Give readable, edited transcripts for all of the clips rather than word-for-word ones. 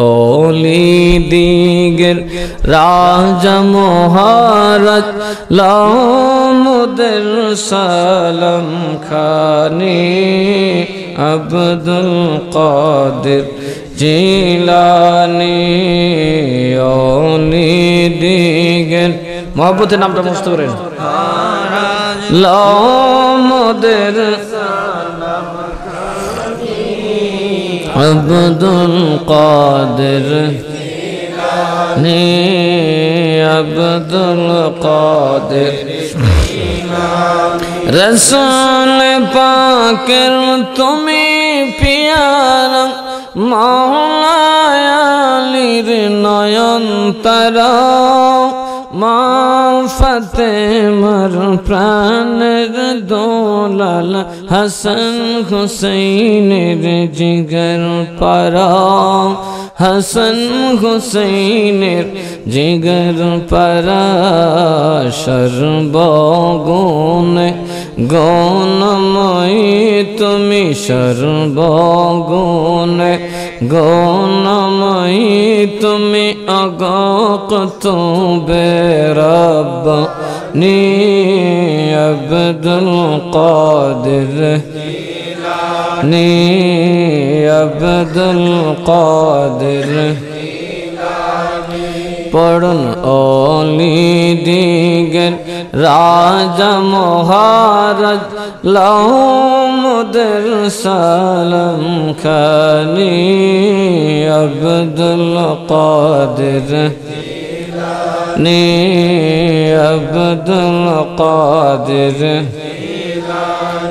ওলি দিগের রাজা মহারাজ লামুদের সালাম খানি আব্দুল কাদের জিলানি ওলি দিগের মহব্বতের নামটা মুস্ত করেন লামুদের আব্দুল কাদের নে আব্দুল কাদের রসুল পাকের তুমি পিয়ারা মাওলা আলীর নয়ন তারা মা ফাতেমার প্রাণের দোলাল হাসান হুসাইনের জিগর পারা হাসান হুসাইনের জিগর পারা সর্বগুণে গৌণময়ী তুমি সর্বগুণে গৌণময়ী তুমি অগকুতুবে রব্বানি আব্দুল কাদের নি আব্দুল কাদের পড়ুন ওলি দিগের রাজা মহারাজ লামুদের সালাম খানি আব্দুল কাদের নি আব্দুল কাদের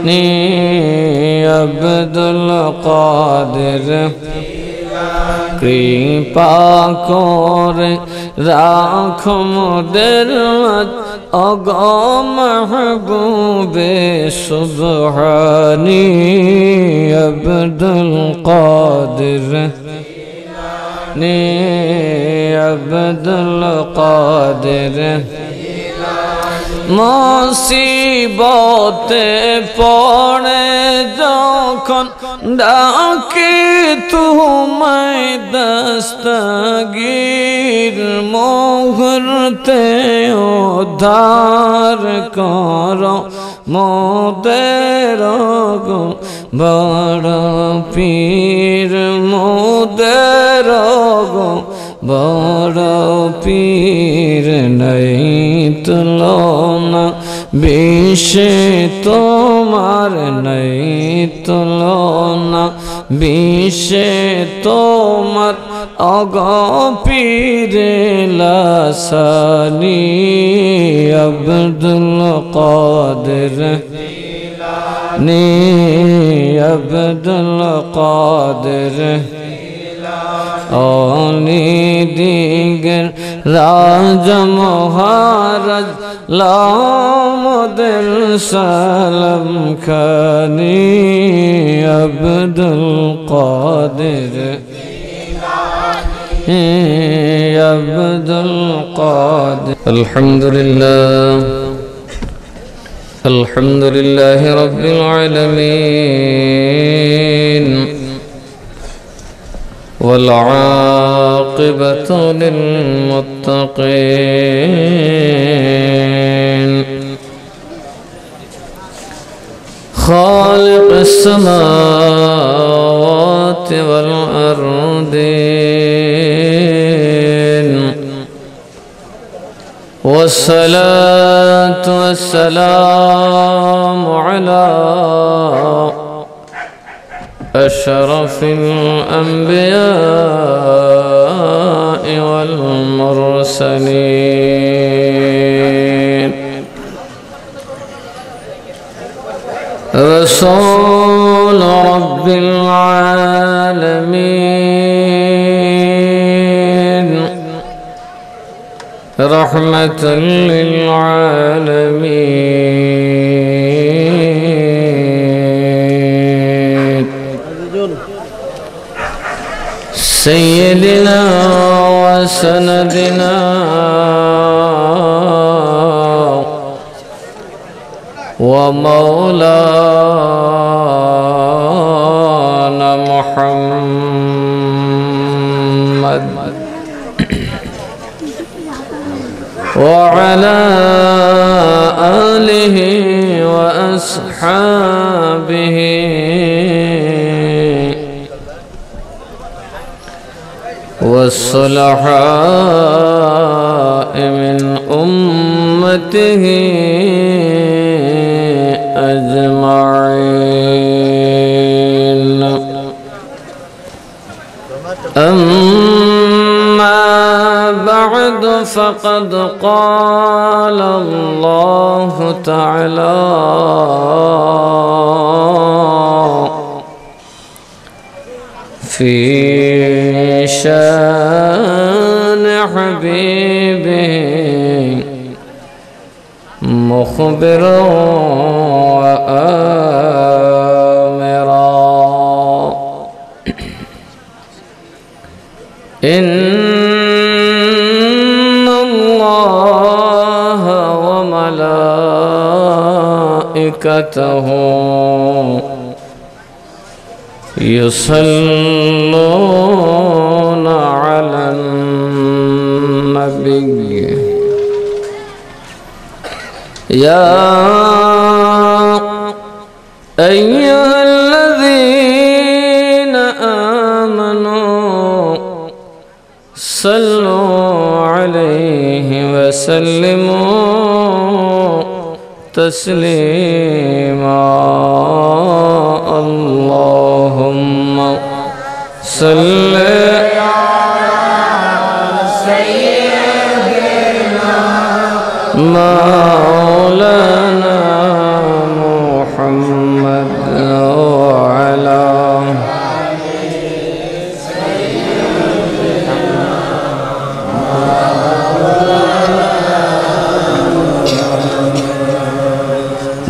নি আব্দুল কাদের কৃপা করে রাখো মোদের অগ মাহবুবে সুবহানি আব্দুল কাদের নি আব্দুল কাদের মুসিবতে পড়ে যখন ডাকি তোমায় দস্তগীর মুহূর্তে উদ্ধার করো মোদের গো বড় পীর মোদের গো বড় পীর নাই তুলনা বিশ্বে তোমার নাই তুলনা বিশ্বে তোমার অগ পীরে লাসানি আব্দুল কাদের নি আব্দুল কাদের ওলি দিগের রাজা মহারাজ লামুদের সালাম খানি আব্দুল কাদের আব্দুল কাদের আলহামদুলিল্লাহ আলহামদুলিল্লাহ রাব্বিল আলামিন والعاقبة للمتقين خالق السماوات والأرضين والصلاة والسلام على أشرف الأنبياء والمرسلين رسول رب العالمين رحمة للعالمين سيدنا وسندنا ومولانا محمد وعلى آله وأصحابه والصلحاء من أمته أجمعين. أما بعد فقد قال الله تعالى في شان حبيبه مخبرا وآمرا إن الله وملائكته يصلون على النبي يا أيها الذين آمنوا صلوا عليه وسلموا تسليما. اللهم صل على سيدنا مولانا محمد وعلى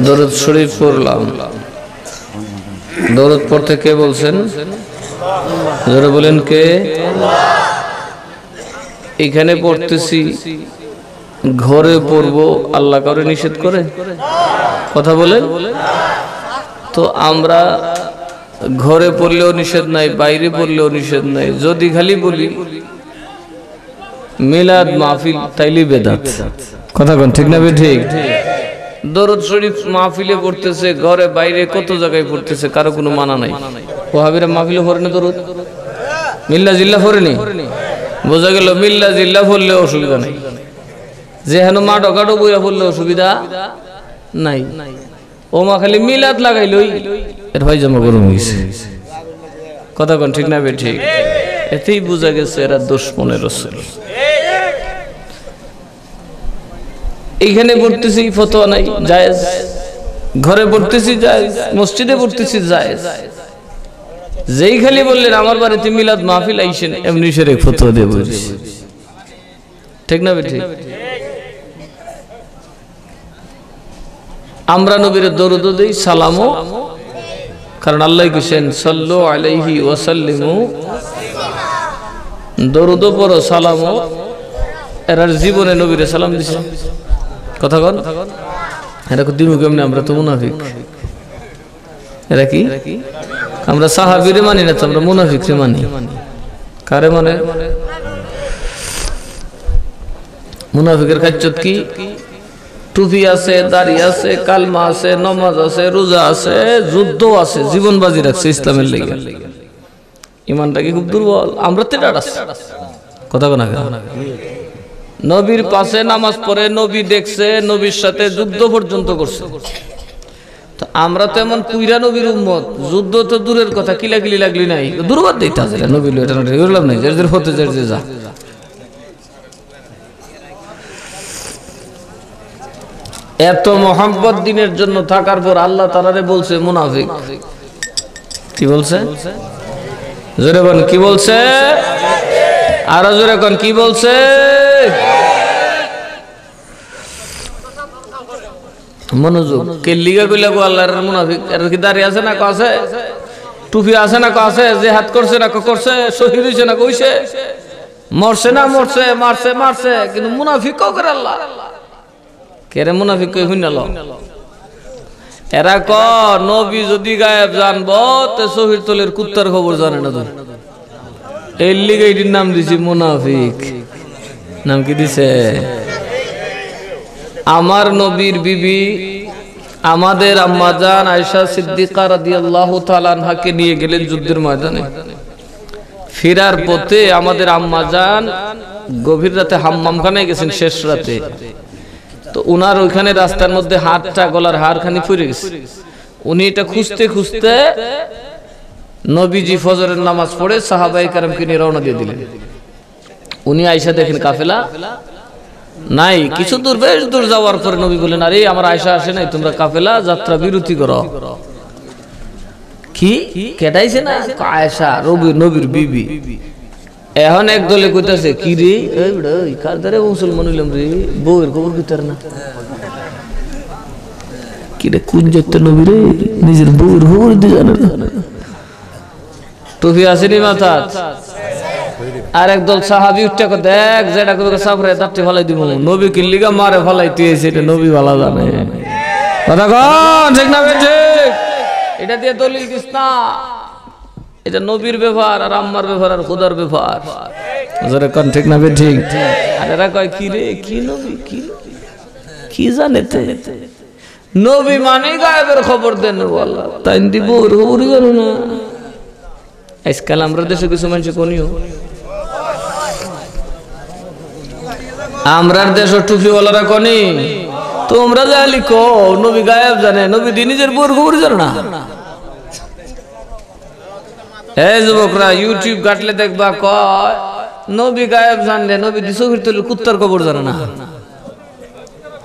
দরুদ শরীফ পড়লাম। দরুদ পড়তে কে বলছেন? জোরে বলেন কে? এখানে পড়তেছি, ঘরে পড়বো, আল্লাহ কাউরে নিষেধ করে? কথা বলেন তো। আমরা ঘরে পড়লেও নিষেধ নাই, বাইরে পড়লেও নিষেধ নাই। যদি খালি বলি মিলাদ মাহফিল, তাইলে বেদাত। কথা কোন ঠিক না? ঠিক। দরুদ শরীফ মাহফিলে পড়তেছে, ঘরে বাইরে কত জায়গায় পড়তেছে, কারো কোনো মানা নাই। ওয়াহাবিরা মাহফিলে পড়ে না দরুদ, মিল্লা জিল্লা পড়েনি। বোঝা গেল মিল্লা জিল্লা পড়লে অসুবিধা নাই, যেহেন মা ডকাটো বইয়া পড়লে অসুবিধা নাই। ও মা খালি মিলাদ লাগাইলই এর ভাই জমা গরম হয়েছে। কথা কোন ঠিক না? ঠিক। এতেই বোঝা গেছে এরা দুশমনের রাসূল। এইখানে পড়তেছি ফতোয়া নাই, জায়েজ। ঘরে পড়তেছি জায়েজ, মসজিদে পড়তেছি জায়েজ। যেই খালি বললেন আমার বাড়িতে মিলাদ মাহফিল আইছেন, এমনি সেরে ফতোয়া দিয়ে বলছি। ঠিক না? ঠিক। আমরা নবীর দরুদ দেই, সালামও, কারণ আল্লাহ কইছেন সাল্লু আলাইহি ওয়া সাল্লিমু। দরুদ পড়ো, সালামও। এরার জীবনে নবীর সালাম দিছে। কথা কন, এরা দিমু কেমনে? আমরা তো মুনাফিক। এরা কি? আমরা সাহাবীরে মানি না, তো আমরা মুনাফিকরে মানি। কারে মানে? মুনাফিকের কাজ্জত কি? টুপি আছে, দাড়ি আছে, কালমা আছে, নামাজ আছে, রোজা আছে, যুদ্ধ আছে, জীবন বাজি রাখছে ইসলামের লেগে। ইমানটা কি খুব দুর্বল? আমরা তো ডাড়াস। কথা কোন? নবীর পাশে নামাজ পড়ে, নবী দেখছে, নবীর সাথে যুদ্ধ পর্যন্ত করছে। তো আমরা তো এমন পুইরা নবীর উম্মত, যুদ্ধ তো দূরের কথা, কিলাকিলি লাগলি নাই, দুর্বাদ দিতে আছে নবী। এটা করলাম নাই, যার হতে যা। এত মোহাম্মত দিনের জন্য থাকার পর আল্লাহ তাআলা বলছে মুনাফিক। কি বলছে? জোরে বল, কি বলছে? আর জোরে কোন, কি বলছে? মনোযোগ। কে লিগা কইলা গো আল্লাহর মুনাফিক? এর কি দাড়ি আছে না কাছে? টুপি আছে না কাছে? জিহাদ করছে না করছে? শহীদ হইছে না কইছে? মরছে না মরছে? মারছে, কিন্তু মুনাফিক কও করে আল্লাহ। কেরে মুনাফিক কই হইনাল? এরা ক নবী যদি গায়েব জানবো তে শহীদ তোলের কুত্তার খবর জানে না। তো এই লিগে এটির নাম দিছি মুনাফিক। নাম কি দিছে? আমার নবীর বিবি আমাদের আম্মা জান আয়েশা সিদ্দিকা রাদিয়াল্লাহু তাআলা আনহাকে নিয়ে গেলেন যুদ্ধের ময়দানে। ফেরার পথে আমাদের আম্মা জান গভীর রাতে হাম্মামখানায় গেছেন, শেষ রাতে। তো উনার ওইখানে রাস্তার মধ্যে হাতটা, গলার হাড়খানি পড়ে গেছে। উনি এটা খুঁজতে খুঁজতে নবীজি ফজরের নামাজ পড়ে সাহাবায়ে কেরামকে নিয়ে রওনা দিয়ে দিলেন। উনি আয়েশা দেখেন কাফেলা নাই, কিছু দূর, বেশ দূর যাওয়ার পরে নবী বলেন, আরে আমার আয়েশা আসে নাই, তোমরা কাফেলা যাত্রা বিরতি করো। কি কেটাইছে না? আয়েশা নবীর বিবি। এখন এক দলে কইতাছে, কি রে কার দ্বারা মুসলমান হইলাম রে, বউয়ের খবর কইতার না। কি রে কোন যাইতে নবী রে, নিজের বউয়ের খবর দিতে জানে না। টুপি আসেনি মাথা। আর একদল সাহাবী উঠতে কো, দেখ যেটা কইবে সাফরে দাঁতে ফলাই দিব, নবী কি লিগা মারে ফলাইতে এসে, এটা নবী ভালো জানে। কথা কোন ঠিক না বেঠিক? এটা দিয়ে দলিল দিস না, এটা নবীর ব্যাপার আর আম্মার ব্যাপার আর খোদার ব্যাপার। যারা কোন ঠিক না বেঠিক? আর এরা কয় কি রে, কি নবী, কি জানে তে? নবী মানে গায়েবের খবর দেন, আল্লাহ তাই দিব খবরই জানো না। আজকাল আমরা দেশে কিছু মানুষ কোনিও, আমরার দেশ টুপিওয়ালারা কনি, তোমরা যা লিখো নবী গায়েব জানে, নবী নিজের বউর খবর জানো না। এই যুবকরা ইউটিউব ঘাটলে দেখবা কয় নবী গায়েব জানলে, নবী চোখের তলে কুত্তার খবর জানে না।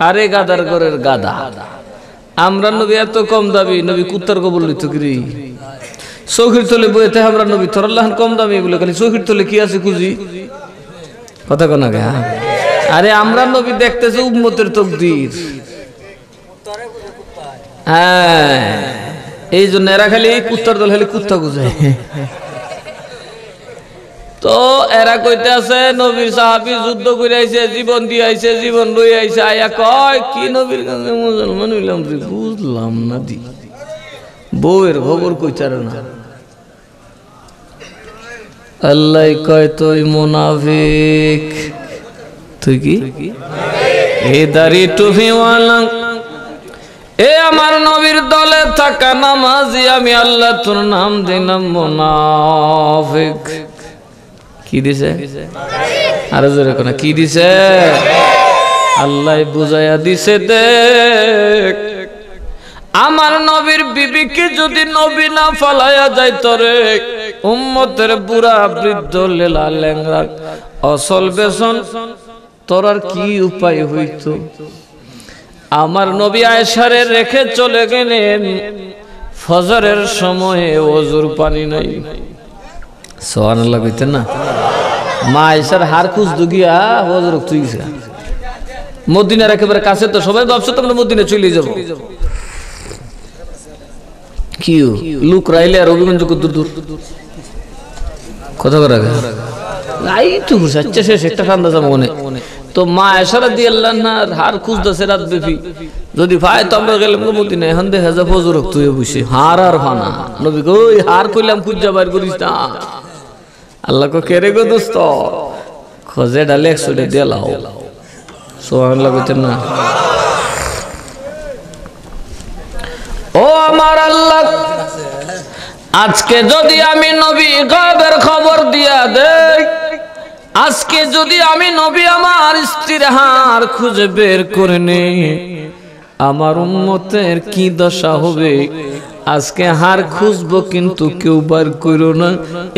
আরে গাদার ঘরের গাদা, আমরা নবী এত কম দাবি, নবী কুত্তার খবর লইতো কি? চোখের তলে বইতে আমরা নবী তোর আল্লাহ কম দামি বলে খালি চোখের তলে কি আছে খুঁজি। কথা কোন আগে? আরে আমরা নবী দেখতেছে উম্মতের তকদির। হ্যাঁ, এই জন্য এরা খালি কুত্তার দল খালি কুত্তা খুঁজে। তো এরা কইতে আছে নবীর সাহাবী যুদ্ধ করে আইছে, জীবন দিয়ে আইছে, জীবন লই আইছে, আয়া কয় কি নবীর কাছে মুসলমান হইলাম রে, বুঝলাম না দি, বউয়ের খবর কইতার না। আল্লাহ কয় তুই মুনাফিক, তুই কি এ দাড়ি টুপিওয়ালা, এ আমার নবীর দলে থাকা নামাজি, আমি আল্লাহ তোর নাম দিলাম মুনাফিক। কি দিছে? আরো জোরে কোন কি দিছে? আল্লাহ বুঝাইয়া দিছে, দেখ আমার নবীর বিবিকে যদি নবী না ফালাইয়া যাইত রে, উম্মতের বুড়া বৃদ্ধ লেলা ল্যাংড়া অসল বেসন, তোর আর কি উপায় হইত? আমার নবী আয়েশারে রেখে চলে গেলেন ফজরের সময়ে, ওযুর পানি নাই। সুবহানাল্লাহ কইতেন না? মা আয়েশার হার খুঁজতে গিয়া ওযুর তুই গেছে। মদিনার একেবারে কাছে, তো সবাই ভাবছে তোমরা মদিনা চলে যাবো। কি লোক রাইলে আর অভিগঞ্জ দূর দূর কথা করা আচ্ছা শেষ একটা ঠান্ডা যাবো মনে। তো মা আয়েশা রাদিয়াল্লাহু আনহার হার খুঁজতেছে রাত ব্যাপী, যদি ভাই তো আমরা গেলাম মদিনা, এখন দেখা যায় ফজর তুই বসে হার আর ফানা। নবী গো ওই হার কইলাম খুঁজা বাইর করিস না। আল্লাহ কো কেরে গো দোস্ত, খোঁজে ডালে 100 টাকা দিয়ে লাও। সুবহানাল্লাহ কইতেন না? ও আমার আল্লাহ, আজকে যদি আমি নবী গায়েবের খবর দিয়া দেই, আজকে যদি আমি নবী আমার স্ত্রীর হার খুঁজে বের করে নেই, আমার উম্মতের কি দশা হবে। আজকে হার খুঁজবো কিন্তু কেউ বার করো না,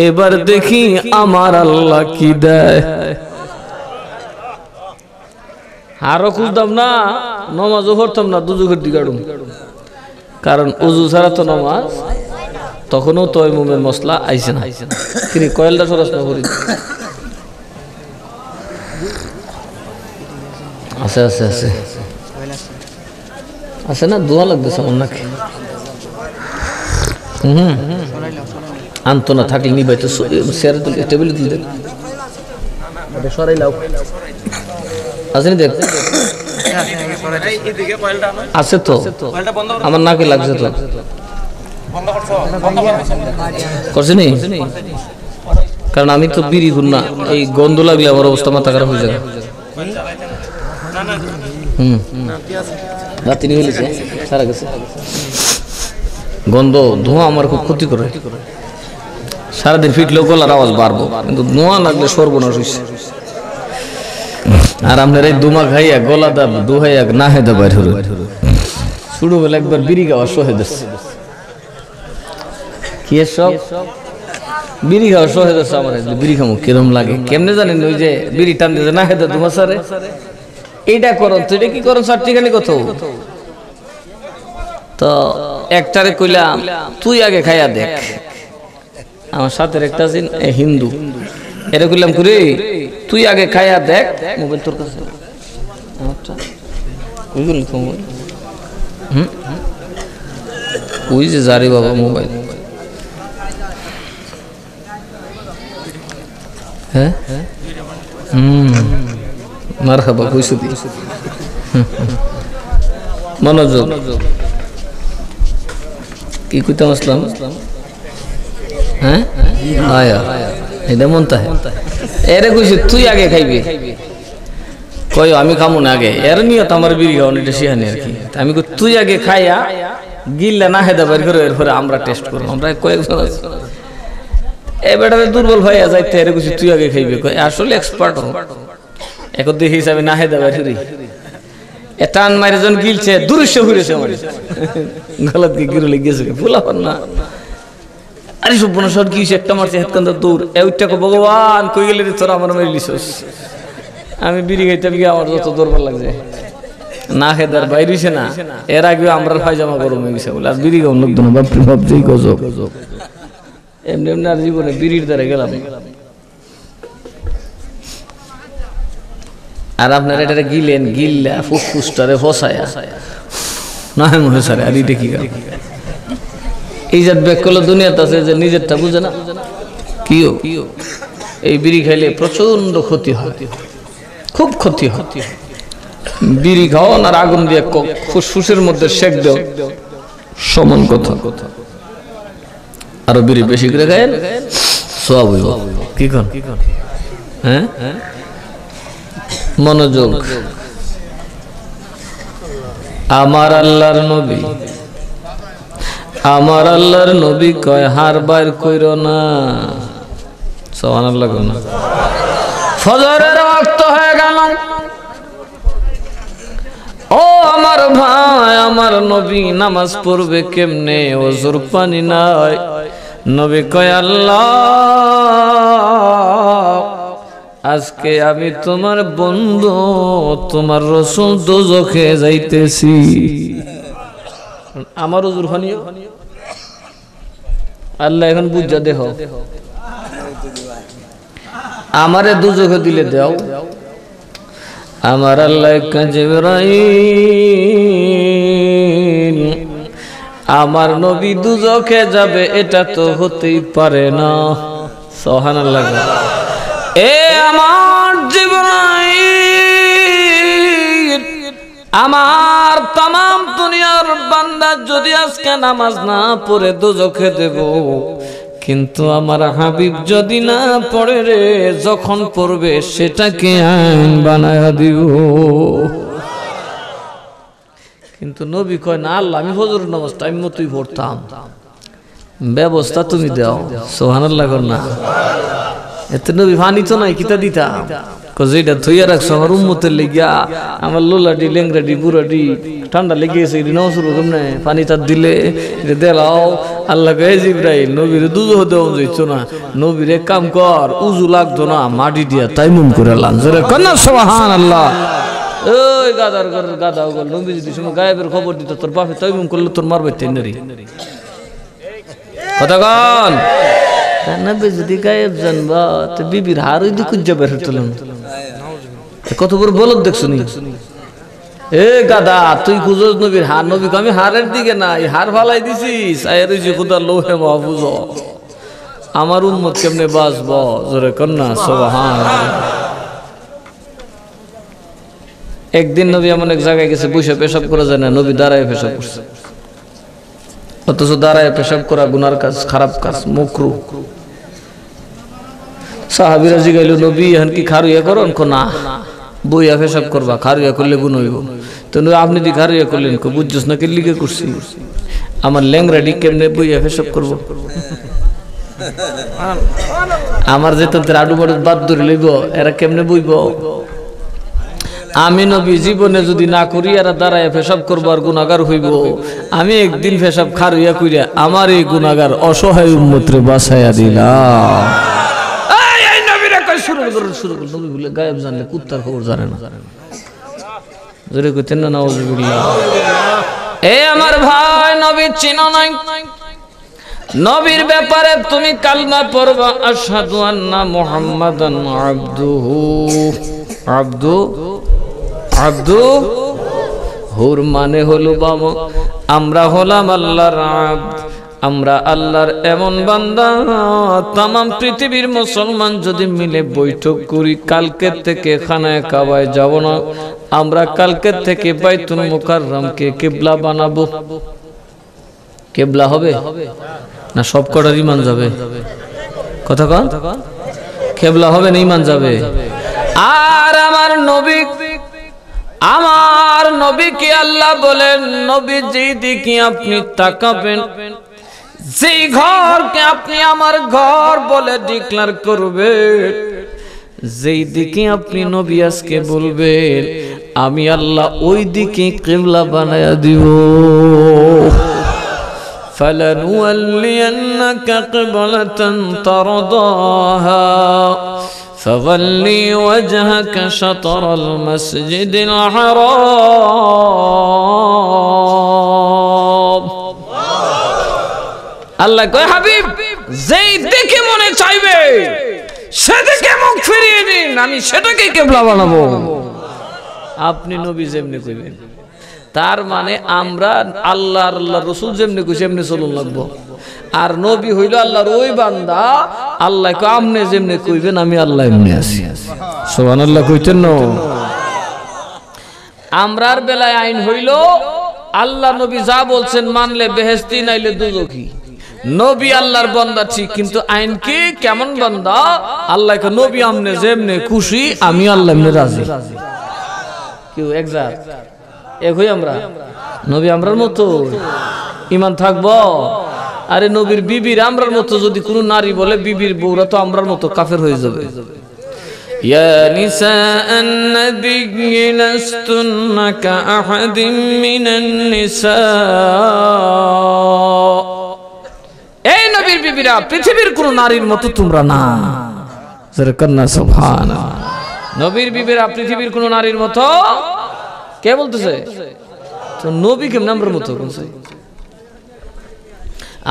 এবার দেখি আমার আল্লাহ কি দেয়। হারও খুঁজতাম না, নমাজও পড়তাম না, দুজুকের দিকে আড়ুম, কারণ উজু ছাড়া তো নামাজ, তখনও তয়মুমের মশলা আইছে না। কিন্তু কয়েলটা সরাস না করি আছে আছে আছে আছে না, দোয়া লাগতেছে আমার নাকি। আনতো না থাকলে নিবাই তো চেয়ারে তুলে টেবিলে তুলে সরাই লাও আছে নি, দেখ আছে তো, আমার নাকি লাগছে তো, করছে নি, কারণ আমি তো বিড়ি ঘুর না, এই গন্ধ লাগলে আমার অবস্থা মাথা খারাপ হয়ে যাবে। বাতি নিয়ে গেছে সারা গেছে গন্ধ ধোঁয়া আমার খুব ক্ষতি করে সারাদিন ফিটলেও গলার আওয়াজ বাড়বো কিন্তু ধোঁয়া লাগলে সর্বনাশ হইছে আর আপনার এই দুমা খাইয়া গলা দা দুহাইয়া না হেদা বাইর হলো ছোটবেলা একবার বিড়ি খাওয়া সহে দিচ্ছে কি সব বিড়ি খাওয়া সহে দিচ্ছে আমার বিড়ি খামো কিরম লাগে কেমনে জানেন ওই যে বিড়ি টান দিতে না হেদা দুমা সারে এইটা করো তো এটা কি করো চারটিখানি কত তো একটারে কইলাম তুই আগে খাইয়া দেখ আমার সাথে একটা আছেন হিন্দু এটা কইলাম করে তুই আগে খাইয়া দেখ মোবাইল তোর কাছে আমারটা ওই গেল তো মোবাইল ওই যে জারি বাবা মোবাইল হ্যাঁ মারহাবা কইছো দি মনোযোগ কি কইতাম আসলাম হ্যাঁ আয়া এটা মনটা এরে কইছি তুই আগে খাইবি কই আমি খামু না আগে এর নিয়ত আমার বিড়ি খাওয়ানো এটা শিহানি আর কি আমি কই তুই আগে খাইয়া গিল্লা না হেদা বাইর করে এরপরে আমরা টেস্ট করব আমরা কয়েকজন আছি এ বেটারে দুর্বল হইয়া যাইতে এরে কইছি তুই আগে খাইবি কই আসলে এক্সপার্ট হ এখন দেখি হিসাবে না হেদা বাইর করি টান মারে জন গিলছে দূরস্য হইছে আমার গলত কি গিরলে গেছে ফুলাবার না আরে সব বনসর কি একটা মারছে হেতকান্দ দৌড় এইটা কো ভগবান কই গেলি রে তোরা আমার মারি লিছস আমি বিড়ি খাইতে গিয়ে আমার যত দৌড়বার লাগছে না হেদার বাইরিছে না এর আগে আমরা পায়জামা গরম হয়ে গেছে বলে আর বিড়ি গাউন লোক না বাপ বাপ যেই গজব এমনি এমনি আর জীবনে বিড়ির দ্বারা গেলাম আর আপনার এটা গিলেন গিল্লা ফুসফুসটারে ফসায়া না মনে সারে আর এটা কি ইজ্জত ব্যাক করলে দুনিয়াতে আছে যে নিজেরটা বুঝে না কিও এই বিড়ি খাইলে প্রচন্ড ক্ষতি হয় খুব ক্ষতি হয় বিড়ি খাও আর আগুন দিয়ে ফুসফুসের মধ্যে সেক দাও সমান কথা আরো বিড়ি বেশি করে খায়েন সব হইব কি কোন হ্যাঁ মনোযোগ আমার আল্লাহর নবী কয় হার বাইর কইরো না সুবহানাল্লাহ না ফজরের ওয়াক্ত হয়ে গেল ও আমার ভাই আমার নবী নামাজ পড়বে কেমনে ওযুর পানি নাই নবী কয় আল্লাহ আজকে আমি তোমার বন্ধু তোমার রাসূল দোজখে যাইতেছি আমার ওযুর পানিও আল্লাহ এখন বুঝা দেখো আমারে দোজখে দিলে দাও আমার আল্লাহ জিবরাইল আমার নবী দোজখে যাবে এটা তো হতেই পারে না সুবহানাল্লাহ এ আমার জিবরাইল আমার तमाम দুনিয়ার বান্দা যদি আজকে নামাজ না পড়ে দোজখে দেব কিন্তু আমার হাবিব যদি না পড়ে রে যখন পড়বে সেটাকে আইন বানায়া দিব কিন্তু নবী কয় না আল্লাহ আমি ফজরের নামাজ টাইম মতোই পড়তাম ব্যবস্থা তুমি দাও সুবহানাল্লাহ না এতে নবী পানি তো নাই কিতা দিতা যেটা থইয়া রাখছো আমার উম্মতের লেগিয়া আমার লোলাডি লেংরাডি বুড়াডি ঠান্ডা লেগে গেছে নামাজ পড়বো কেমনে পানি তার দিলে দেলাও আল্লাহ কে জিবরাইল নবীরে দুজহ দেওয়া যাইতো না নবীরে কাম কর উজু লাগতো না মাটি দিয়া তাইমুম করে লান জোরে কন্যা সুবহানাল্লাহ ওই গাদার ঘরের গাদা ওগল নবী যদি সময় গায়েবের খবর দিত তোর বাপে তাইমুম করলে তোর মারবে তেনারি কথা কন নবী যদি গায়েব জানবা তো বিবির হার ওই দিকে যাবে তুলুন কত বড় বলদ দেখছো নি এ গাদা তুই খুঁজোস নবীর হার নবী আমি হারের দিকে না এই হার ফালাই দিছিস আয়ের ওই যে খুদা লোহে মাহফুজ আমার উম্মত কেমনে বাঁচব জোরে কন্যা সুবহানাল্লাহ একদিন নবী এমন এক জায়গায় গেছে বসে পেশাব করা যায় না নবী দাঁড়ায় পেশাব করছে অথচ দাঁড়ায় পেশাব করা গুনার কাজ খারাপ কাজ মাকরুহ সাহাবীরা জিগাইল নবী এখন কি খারু ইয়া করন কো না বইয়া পেশাব করবা, খারুয়া করলে গুণ হইব। তো আপনি দি খারুয়া করলেন, বুঝছস না কে লিগে করছি? আমার ল্যাংরাডি কেমনে বইয়া পেশাব করবো? আমার যে তোদের আডু বাড়ু বাদ ধরে লইব, এরা কেমনে বইব? আমি নবী জীবনে যদি না করি এরা দাঁড়ায় পেশাব করবো আর গুনাহগার হইব। আমি একদিন পেশাব খারুয়া কইরা আমার এই গুনাহগার অসহায় উম্মতরে বাঁচাইয়া দিলাম। এই নবীরা কই শুরু করুন। নবী বলে গায়েব জানলে কুত্তার খবর জানে না। জোরে কইতেন না নাউজুবিল্লাহ। এ আমার ভাই, নবী চিনো নাই? নবীর ব্যাপারে তুমি কালমা পড়বা, আশহাদু আন্না মুহাম্মাদান আবদুহুর মানে হলো বাবা আমরা হলাম আল্লাহর আব্দ, আমরা আল্লাহর এমন বান্দা। তাম পৃথিবীর মুসলমান যদি মিলে বৈঠক করি, কালকের থেকে খানায় কাবায় যাব না, আমরা কালকের থেকে বাইতুল মুকাররমকে কিবলা বানাবো। কিবলা হবে না সব কটার ইমান যাবে? কথা কন, কিবলা হবে না ইমান যাবে? আর আমার নবীকে আল্লাহ বলেন, নবী যেই দিকে আপনি তাকাবেন, যেই ঘরকে আপনি আমার ঘর বলে ডিক্লার করবেন, যেই দিকে আপনি নবী আজকে বলবেন, আমি আল্লাহ ওই দিকে কিবলা বানায়া দিব। فَلَنُوَلِّيَنَّكَ قِبْلَةً تَرْضَاهَا فَوَلِّ وَجْهَكَ شَطْرَ الْمَسْجِدِ الْحَرَامِ। আল্লাহ কয়, হাবিব যেই দিকে মনে চাইবে সেদিকে মুখ ফিরিয়ে দিন, আমি সেটাকে কিবলা বানাবো। আপনি নবী যেমনি কইবেন, তার মানে আমরা আল্লাহর রাসূল যেমনি কইছে এমনি চলন লাগবো। আর নবী হইল আল্লাহর ওই বান্দা, আল্লাহ কয় আপনি যেমনি কইবেন আমি আল্লাহ এমনি আছি। সুবহানাল্লাহ কইতেন না? আমরার বেলায় আইন হইল আল্লাহ নবী যা বলছেন মানলে বেহেশতি, নাইলে দোজখী। নবী আল্লাহর বান্দা ঠিক, কিন্তু আইন কি কেমন বান্দা? আল্লাহ কয় নবী আমনে যেমনে খুশি আমি আল্লাহ এমনি রাজি। কেউ একজাত এক হই আমরা? নবী আমরার মতো ইমান থাকবো? আরে নবীর বিবির আমরার মতো যদি কোন নারী বলে, বিবির বউরা তো আমরার মতো কাফের হয়ে যাবে। ইয়া নিসাআন নবিয়্যি লাস্তুন্না কাআহাদিম মিনান নিসা। এই নবীর বিবিরা পৃথিবীর কোন নারীর মতো তোমরা না। যারা কন্যা সুবহানাল্লাহ। নবীর বিবিরা পৃথিবীর কোন নারীর মতো কে বলতেছে? তো নবী কেমন আমরার মতো বলছে?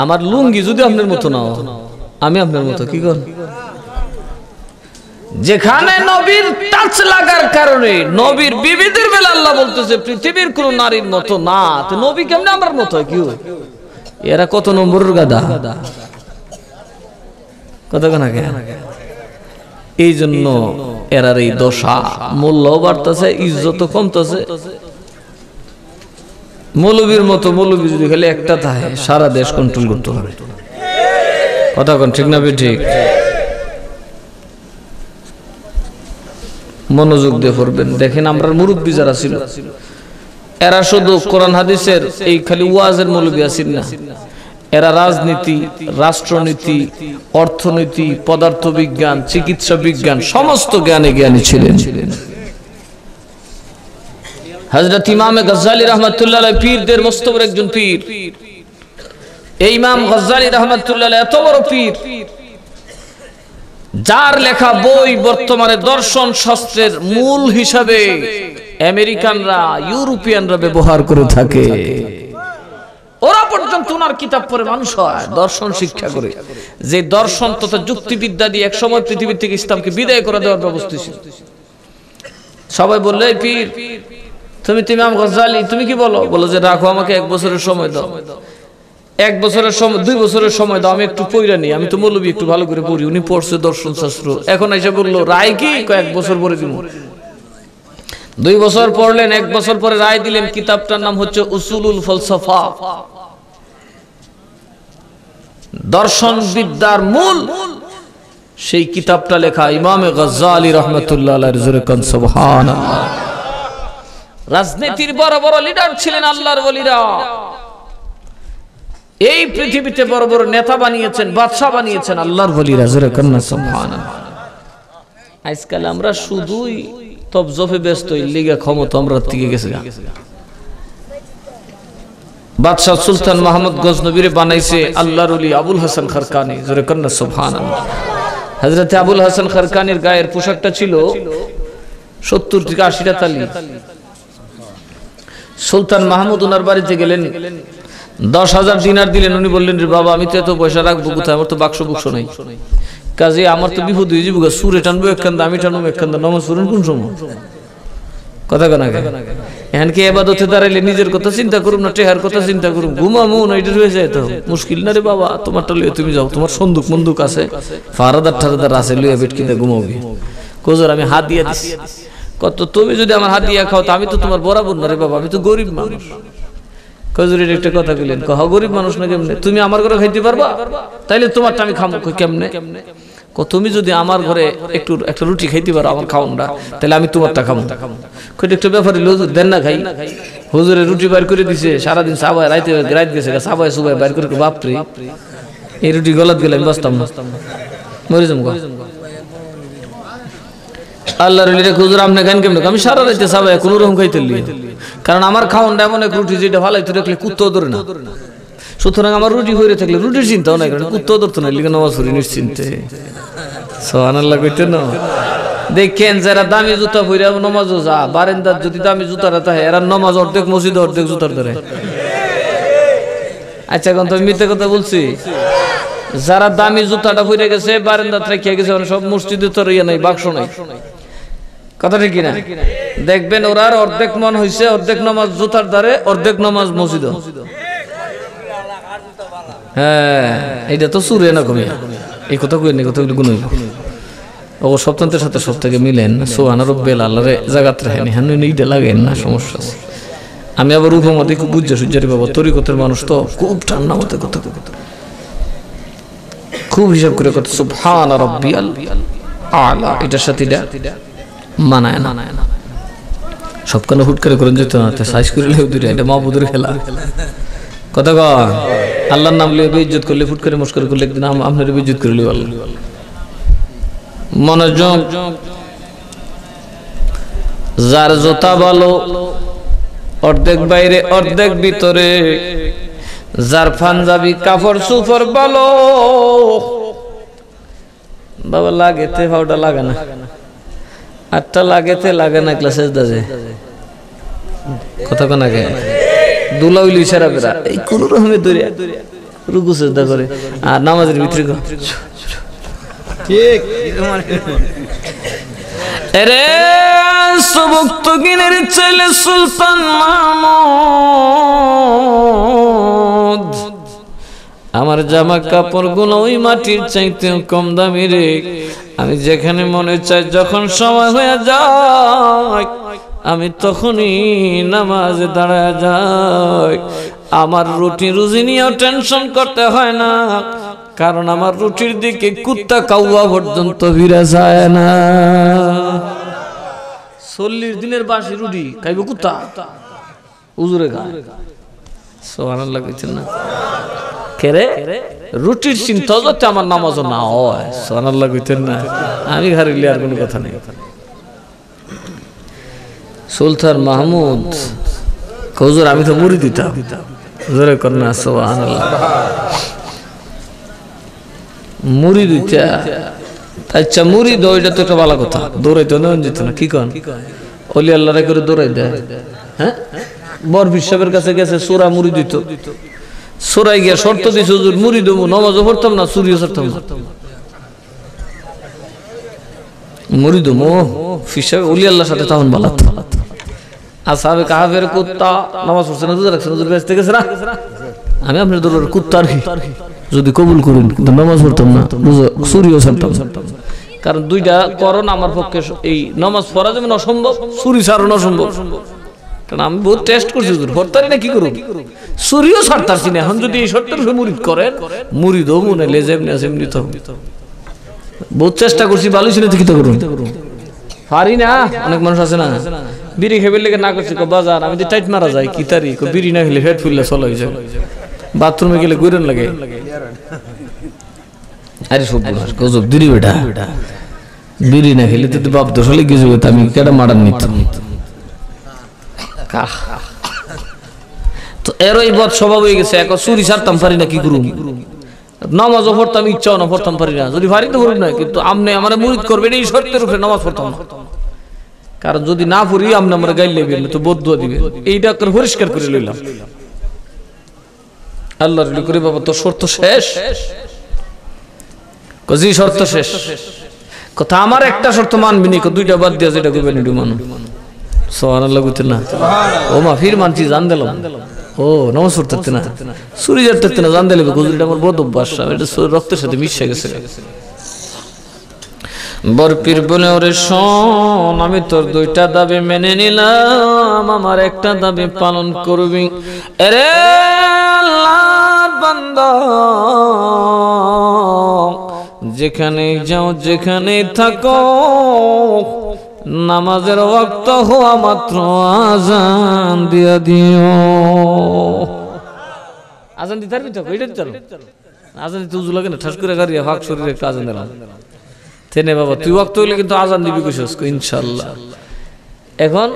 আমার লুঙ্গি যদি আপনার মতো না, আমি আপনার মতো কি কর? যেখানে নবীর টাচ লাগার কারণে নবীর বিবিদের বেলা আল্লাহ বলতেছে পৃথিবীর কোন নারীর মতো না, তো নবী কেমন আমরার মতো? কি এরা কত নম্বরের গাদা? কত গানা? এই জন্য এরার এই দশা, মূল্য বাড়তেছে, ইজ্জত কমতেছে। মৌলবীর মতো মৌলবী যদি খালি একটা থাকে, সারা দেশ কন্ট্রোল করতে হবে। কথা কোন ঠিক না ঠিক? মনোযোগ দিয়ে পড়বেন। দেখেন আমরা মুরব্বী যারা ছিল, এরা শুধু কোরআন হাদিসের এই খালি ওয়াজের মৌলবী আছেন না, এরা রাজনীতি, রাষ্ট্রনীতি, অর্থনীতি, পদার্থ বিজ্ঞান, চিকিৎসা বিজ্ঞান সমস্ত জ্ঞানে জ্ঞানী ছিলেন। হযরত ইমাম গজ্জালী রাহমাতুল্লাহ আলাইহি পীরদের মস্ত বড় একজন পীর। এই ইমাম গজ্জালী রাহমাতুল্লাহ আলাইহি এত বড় পীর, যার লেখা বই বর্তমানে দর্শন শাস্ত্রের মূল হিসাবে আমেরিকানরা, ইউরোপিয়ানরা ব্যবহার করে থাকে। ওরা পর্যন্ত ওনার কিতাব পড়ে মানুষ হয়, দর্শন শিক্ষা করে। যে দর্শন তথা যুক্তিবিদ্যা দিয়ে একসময় পৃথিবী থেকে ইসলামকে বিদায় করে দেওয়ার ব্যবস্থা ছিল। সবাই বললে পীর তুমি ইমাম গজ্জালী, তুমি কি বলো? বলো যে রাখো, আমাকে 1 বছরের সময় দাও। 1 বছরের সময়, 2 বছরের সময় দাও, আমি একটু পড়া নি, আমি তো মৌলবী, একটু ভালো করে পড়ি। উনি পড়ছে দর্শন শাস্ত্র, এখন এসে বললো রায় কি? 1 বছর পরে দিব। 2 বছর পড়লেন, 1 বছর পরে রায় দিলেন। কিতাবটার নাম হচ্ছে উসুলুল ফলসফা, দর্শন বিদ্যার মূল সেই কিতাবটা লেখা ইমামে গজ্জালি রাহমাতুল্লাহ আলাইহি জোরে কোন সুবহানাল্লাহ। রাজনীতির বড় বড় লিডার ছিলেন আল্লাহর ওলিরা, এই পৃথিবীতে বড় বড় নেতা বানিয়েছেন, বাদশা বানিয়েছেন আল্লাহর ওলিরা, জোরে কোন সুবহানাল্লাহ। আজকাল আমরা শুধুই তবজফে ব্যস্ত, লিগা ক্ষমতা আমরা থেকে গেছে। বাদশাহ সুলতান মাহমুদ গজনবীরে বানাইছে আল্লাহর ওলি আবুল হাসান খারকানি, জোরে কোন সুবহানাল্লাহ। হযরত আবুল হাসান খারকানির গায়ের পোশাকটা ছিল 70 থেকে 80টা তালি। সুলতান মাহমুদ ওনার বাড়িতে গেলেন, 10,000 দিনার দিলেন। উনি বললেন, রে বাবা, আমি তো এত পয়সা রাখবো কোথায়, আমার তো বাক্স বুকস নাই, কাজে আমার তো বিপদ হয়ে যাবো। সুরে টানবো একখান, আমি টানবো একখান, নামাজ পড়েন কোন সময়? কথা কেন এখানকে এবাদতে দাঁড়াইলে নিজের কথা চিন্তা করুন না, টেহার কথা চিন্তা করুন, ঘুমামো না, এটা রয়ে যায় তো মুশকিল না রে বাবা। তোমারটা লিয়ে তুমি যাও, তোমার সন্দুক মন্দুক আছে, ফারাদার ঠারাদার আছে, লুয়ে বেট কিনে ঘুমাবি। কোজোর আমি হাত দিয়ে দিচ্ছি, কত তুমি যদি আমার হাত দিয়ে খাও তো আমি তো তোমার বরাবর না রে বাবা, আমি তো গরিব মানুষ। কজুরের একটা কথা বললেন, কহ গরিব মানুষ না কেমনে, তুমি আমার ঘরে খাইতে পারবা, তাইলে তোমারটা আমি খাবো কেমনে? তুমি যদি আমার ঘরে একটা রুটি খাইতে পারো আমার খাওয়ানটা, তাহলে আমি তোমারটা খাবো। একটা ব্যাপারে দেন না খাই, হুজুরে রুটি বাইর করে দিছে, সারাদিন সাবাই রাইতে রাত গেছে, সাবাই সুবাই বাইর করে, বাপরে এই রুটি গলাত গেলে আমি বাঁচতাম না, মরে যাবো। আল্লাহ হুজুর আপনি খান কেমন? আমি সারা রাইতে সাবাই কোন রকম খাইতে, কারণ আমার খাওয়ানটা এমন এক রুটি যেটা ভালো তো রাখলে কুত্তো ধরে না। সুতরাং আমার রুটি হয়ে থাকলে রুটির চিন্তাও নাই, কারণ কুত্তো ধরতো না, লিখে নামাজ পড়ি নিশ্চিন্তে। সুবহানাল্লাহ কইতে না। দেখেন যারা দামি জুতা পরে নামাজও যা, বারান্দার যদি দামি জুতাটা থাকে, এরা নামাজ অর্ধেক মসজিদ অর্ধেক জুতার ধরে। আচ্ছা এখন তো মিথ্যে কথা বলছি? যারা দামি জুতাটা পরে গেছে, বারান্দাত রেখে গেছে, সব মসজিদে তো ইয়ে নাই, বাক্স নাই, কথা ঠিক কিনা? দেখবেন ওরা অর্ধেক মন হয়েছে, অর্ধেক নামাজ জুতার দ্বারে, অর্ধেক নামাজ মসজিদ। হ্যাঁ, এটা তো সুরে না কমে, এই কথা কই না, কথাগুলো গুণ হইল ও সপ্তাহের সাথে সপ্তাহে মিলেন। সুবহান রাব্বিল আলারে জাগাত রাখেন, হ্যাঁ এইটা লাগেন না, সমস্যা আছে। আমি আবার উপমতে খুব বুঝা সুজারি বাবা, তরিকতের মানুষ তো খুব ঠান্ডা মতে কথা, খুব হিসাব করে কথা। সুবহান রাব্বিল আলা, এটার সাথে এটা মানায় না, সব কেন হুট করে করেন যেত না, সাইজ করে লেও দূরে, এটা মাহবুদের খেলা। কথা কয় আল্লাহর নাম লিয়ে বেইজ্জত করলে, ফুট করে মস্করা করলে, একদিন আপনার বেইজ্জত করে লিও। আল্লাহ মনোযোগ, যার জোতা ভালো অর্ধেক বাইরে অর্ধেক ভিতরে, যার পাঞ্জাবি কাপড় সুপর ভালো, বাবা লাগেতে ভাওটা লাগে না, আটটা লাগেতে লাগে না, ক্লাসে দাজে কথা কোন আগে দুলা উইলি সারা বেড়া, এই কোন রকমে দৌড়ে রুকু সেজদা করে, আর নামাজের ভিতরে ঠিক রে সবক্ত গিনের ছেলে সুলতান মাহমুদ, আমার জামা কাপড় গুলো ওই মাটির চাইতে কম দামি রে। আমি যেখানে মনে চাই, যখন সময় হয়ে যায়, আমি তখনই নামাজে দাঁড়ায় যাই। আমার রুটি রুজি নিয়েও টেনশন করতে হয় না, কারণ আমার রুটির দিকে কুত্তা কাউয়া পর্যন্ত ভিড়া যায় না। 40 দিনের বাসি রুটি খাইব কুত্তা, উজুরে খায়। সুবহানাল্লাহ কইছেন না? কেরে রুটির চিন্তা যাতে আমার নামাজও না হয়। সুবহানাল্লাহ কইতেন না? আমি ঘাড়িলে আর কোনো কথা নেই। সুলতান মাহমুদ হুজুর আমি তো মুড়ি দিতাম, হুজুরে কন্যা সুবহানাল্লাহ মুড়ি দিতা। আচ্ছা মুড়ি দো, এটা তো একটা ভালো কথা, দৌড়াইতে না যেত না, কি কন অলি আল্লাহরে করে দৌড়াই দেয়। হ্যাঁ, বর বিশ্ববের কাছে গেছে, সোরা মুড়ি দিত, সোরাই গিয়া শর্ত দিছে, হুজুর মুড়ি দেবো, নামাজও পড়তাম না, চুরিও ছাড়তাম না, মুড়ি দেবো ফিসাবে অলি আল্লাহর সাথে তখন বালাত। আসহাবে কাহাফের কুত্তা নামাজ পড়ছে না, রোজা রাখছে না, হুজুর কাছ থেকে গেছে না, আমি আপনার দৌড়ের কুত্তা আর কি যদি কবুল করুন, কিন্তু নামাজ পড়তাম না, চুরিও ছাড়তাম না। কারণ দুইটা করণ আমার পক্ষে, এই নামাজ পড়া যেমন অসম্ভব, চুরি ছাড়ানো অসম্ভব। কারণ আমি বহুত টেস্ট করছি, হুজুর পড়তারি না, কি করুন চুরিও ছাড়তারছি না। এখন যদি এই শর্তের মুরিদ করেন, মুরিদও মনে লে যেমনি আছে এমনি তো বহুত চেষ্টা করছি ভালো ছিল কি তো করুন পারি না অনেক মানুষ আছে না বিড়ি খেয়ে লেগে না করছি বাজার আমি টাইট মারা যাই কি তারি বিড়ি না খেলে হেড ফুললে চলো হয়ে যায় বাথরুমে গেলে গুইরন লাগে আরে সব গজব দিরি বেটা বিড়ি না খেলে তো বাপ দোষ হলে গেছে আমি কেটা মারান নিত তো এরই বদ স্বভাব হয়ে গেছে এখন চুরি ছাড়তাম পারি না কি করুম নামাজও পড়তাম ইচ্ছাও না পড়তাম পারি না যদি পারি তো করুন না কিন্তু আপনি আমার মুরিদ করবেন এই শর্তের উপরে নামাজ পড়তাম না কারণ যদি না পড়ি আপনি আমরা গাইল নেবেন তো বদুয়া দিবেন এইটা পরিষ্কার করে লইলাম আল্লাহর করে বাবা তোর শর্ত শেষ কজি শর্ত শেষ কথা আমার একটা শর্ত মানবি নি দুইটা বাদ দিয়া যেটা করবেন একটু মানু সুবহানাল্লাহ কইতে না ও মা ফির মানছি জান দিলাম ও নামাজ পড়তে না চুরি করতে না জান দিলে গুজরিটা আমার বদ অভ্যাস এটা রক্তের সাথে মিশে গেছে বরপির বলে ওরে শোন আমি তোর দুইটা দাবি মেনে নিলাম আমার একটা দাবি পালন করবি আরে আল্লাহর বান্দা যেখানে যাও যেখানে থাকো নামাজের ওয়াক্ত হওয়া মাত্র আজান দিয়া দিও আজান দিতে পারবি তো কইটা দিতে আজান দিতে উজু লাগে না ঠাস করে গাড়ি হাক শরীরে একটা আজান দিলাম তেনে বাবা তুই ওয়াক্ত হইলে কিন্তু আজান দিবি কইছস ইনশাআল্লাহ এখন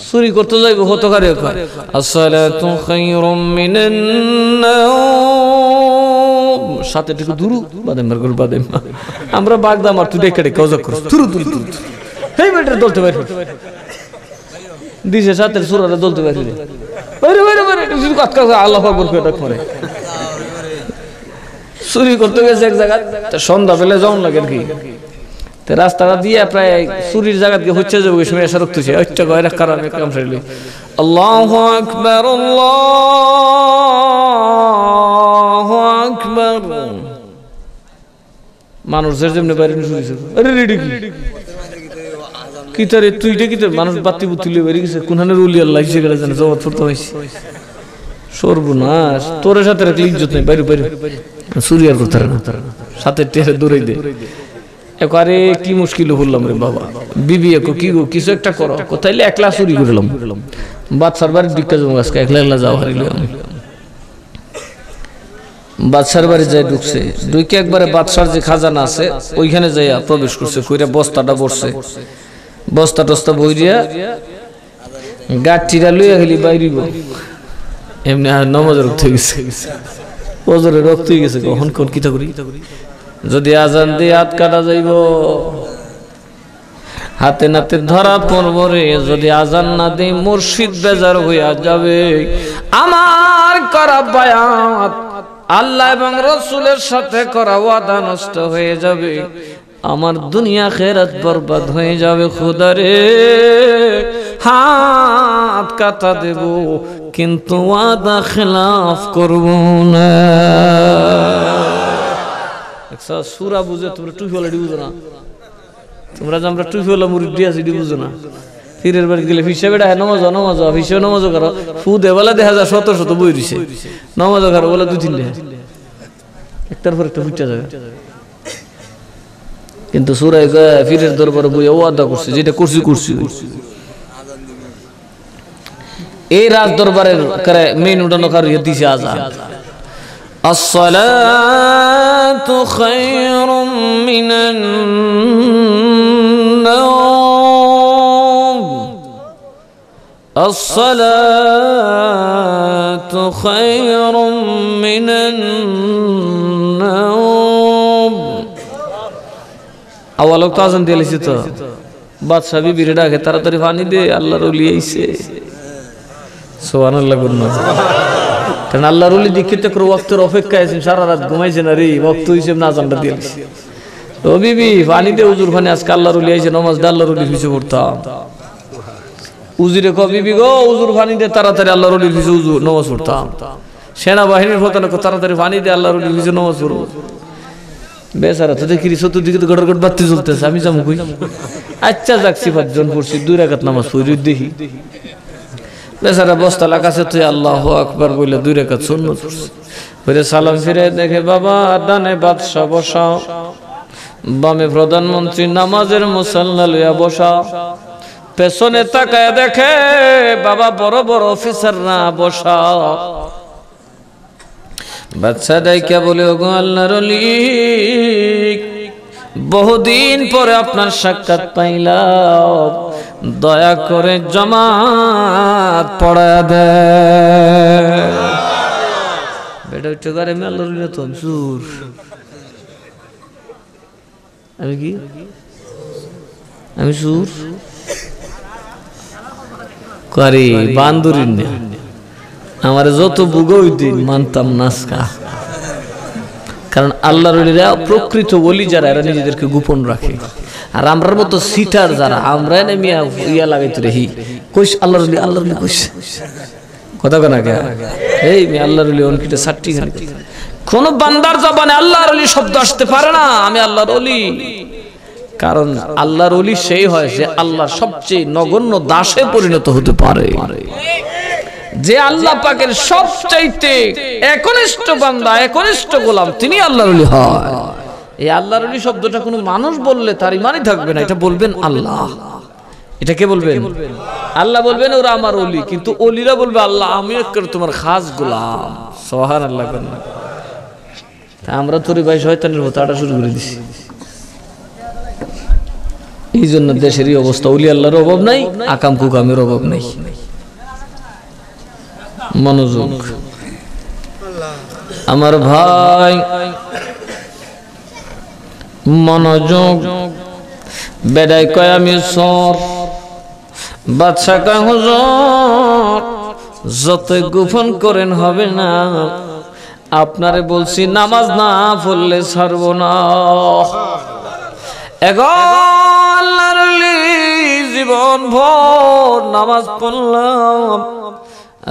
চুরি করতে যাইব হতো গাড়ি আসসালাতু খায়রুম মিনান নাওম সাথে একটু দূর বাদাম মার করে বাদাম আমরা বাগদাম আর তুই দেখে দেখে কজক করছ তুরু তুরু তুরু হেই বেটার দলতে বাইরে দিছে সাথে সুরারে দলতে বাইরে বাইরে বাইরে বাইরে শুধু কাজ কাজ আল্লাহু আকবার করে ডাক মারে চুরি করতে গেছে এক জায়গা তে সন্ধ্যা বেলা যাওন লাগে কি তে রাস্তাটা দিয়ে প্রায় চুরির জায়গা দিয়ে হচ্ছে যাবে ওই সময় এসে রক্তছে ওইটা গয়রা কারণে কাম ফেললি আল্লাহু আকবার আল্লাহু আকবার মানুষের যেমনি বাইরে শুয়েছে আরে রেডি কি তারে তুইটা কি মানুষ বাতি বুতিলে বেরিয়ে গেছে কোনখানে রুলি আল্লাহ হিসেবে গেলে জানে জবাব পড়তে হয়েছে সর্বনাশ তোর সাথে রাখলে ইজ্জত নেই বাইরে বাইরে চুরি আর করতে না সাথে টেরে দৌড়াই দে এবারে কি মুশকিল হলাম রে বাবা বিবি কি গো কিছু একটা করো কোথাইলে একলা চুরি করলাম বাদশার বাড়ির দিকটা জমা আজকে একলা একলা যাওয়া হারিল আমি বাদশার বাড়ি যাই ঢুকছে ঢুকে একবারে বাদশার যে খাজানা আছে ওইখানে যাইয়া প্রবেশ করছে কইরা বস্তাটা বসছে বস্তা টস্তা বইরিয়া গাঠিরা লইয়া গেলি বাইরিব এমনি আর নামাজের রক্ত হয়ে গেছে ওজরে রক্ত হয়ে গেছে কখন কোন কিতা করি যদি আজান দিয়ে হাত কাটা যাইব হাতে নাতে ধরা পড়ব রে যদি আজান না দেই মুর্শিদ বেজার হইয়া যাবে আমার করা বায়াত আল্লাহ এবং রাসূলের সাথে করা ওয়াদা নষ্ট হয়ে যাবে আমার দুনিয়া খেরাত বরবাদ হয়ে যাবে খোদা রে হাত কাটা দেব কিন্তু ওয়াদা খেলাফ করব না একসা সূরা বুঝে তোমরা টুপি ওলা বুঝো না তোমরা যে আমরা টুপি ওলা মুরিদ দিয়াছি দি বুঝো না পীরের বাড়ি গেলে ফিসা বেড়া নামাজ ফিসা নামাজ করো ফু দেবেলা দেখা যায় শত শত বই দিছে নামাজ করো বলে দুই তিনটে একটার পর একটা ফুটে যাবে কিন্তু সূরায় পীরের দরবারে বই ওয়াদা করছে যেটা করছি করছি এই রাজ দরবারের করে মেন উঠানো কার দিছে আজান আসসালাতু খায়রুম মিনান নাওম আসসালাতু খায়রুম মিনান নাওম আওয়াল তো আজান দিয়েছে তো বাদশা বিবির ডাকে তাড়াতাড়ি পানি দে আল্লাহর ওলি আইছে সুবহানাল্লাহ গুণ কারণ আল্লাহর ওলি দীক্ষিত করে ওয়াক্তের অপেক্ষায় আছেন সারা রাত ঘুমাইছেন না রে ওয়াক্ত হিসেবে না আজানটা দিয়েছে ও বিবি পানি দে হুজুর পানি আজকে আল্লাহর ওলি আইছে নামাজ দে আল্লাহর ওলি পিছে পড়তাম উজিরে কো বিবি গো হুজুর পানি দে তাড়াতাড়ি আল্লাহর ওলি পিছে হুজুর নামাজ পড়তাম সেনাবাহিনীর প্রধান কো তাড়াতাড়ি পানি দে আল্লাহর ওলি পিছে নামাজ পড়ব বেচারা তো দেখি চতুর্দিকে তো গড়গড় বাতি চলতেছে আমি যাবো কই আচ্ছা যাক সিফাতজন পড়ছি 2 রাকাত নামাজ পড়ি দেখি বেচারা বস্তা লাগাছে তুই আল্লাহু আকবার বলে 2 রাকাত সুন্নাত পড়ছে বলে সালাম ফিরে দেখে বাবা ডানে বাদশা বসাও বামে প্রধানমন্ত্রী নামাজের মুসাল্লা লইয়া বসা, পেছনে তাকায় দেখে বাবা বড় বড় অফিসাররা বসা। বাচ্চা ডাইকা বলে, ওগো আল্লাহর ওলি, বহুদিন পরে আপনার সাক্ষাৎ পাইলাম, দয়া করে জামাত পড়ায়া দেন। বেটা উঠে করে আমি আল্লাহর ওলি তো সুর, আমি কি আমি সুর করে বান্দুরিন না, আমার যত বুগোই দিন মানতাম নাসকা। কারণ আল্লাহর ওলিরা প্রকৃত ওলি যারা, এরা নিজেদেরকে গোপন রাখে। আর আমরার মতো সিটার যারা, আমরা এনে মিয়া ইয়া লাগাইতে রেহি কইস আল্লাহর ওলি, আল্লাহর ওলি কইস, কথা কনা কে এই মিয়া আল্লাহর ওলি অনকিটা সাট্টি খান। কোন বান্দার জবানে আল্লাহর ওলি শব্দ আসতে পারে না আমি আল্লাহর ওলি। কারণ আল্লাহর ওলি সেই হয় যে আল্লাহর সবচেয়ে নগণ্য দাসে পরিণত হতে পারে, যে আল্লাহ পাকের সবচাইতে একনিষ্ঠ বান্দা, একনিষ্ঠ গোলাম, তিনি আল্লাহর ওলি হয়। এই আল্লাহর ওলি শব্দটা কোনো মানুষ বললে তার ইমানই থাকবে না, এটা বলবেন আল্লাহ। এটা কে বলবেন? আল্লাহ বলবেন ওরা আমার ওলি, কিন্তু ওলিরা বলবে আল্লাহ আমি তোমার খাস গোলাম। সুবহানাল্লাহ। আমরা তোর ভাই শয়তানের হতাটা শুরু করে দিছি। এই জন্য দেশেরই অবস্থা, ওলি আল্লাহর অভাব নাই, আকাম কুকামের অভাব নাই। মনোযোগ আমার ভাই, মনোযোগ। বেড়াই কয় আমি সর, বাদশা কয় হুজুর যতই গোপন করেন হবে না, আপনারে বলছি নামাজ না পড়লে ছাড়বো না। আল্লাহর ওলি জীবন ভর নামাজ পড়লাম,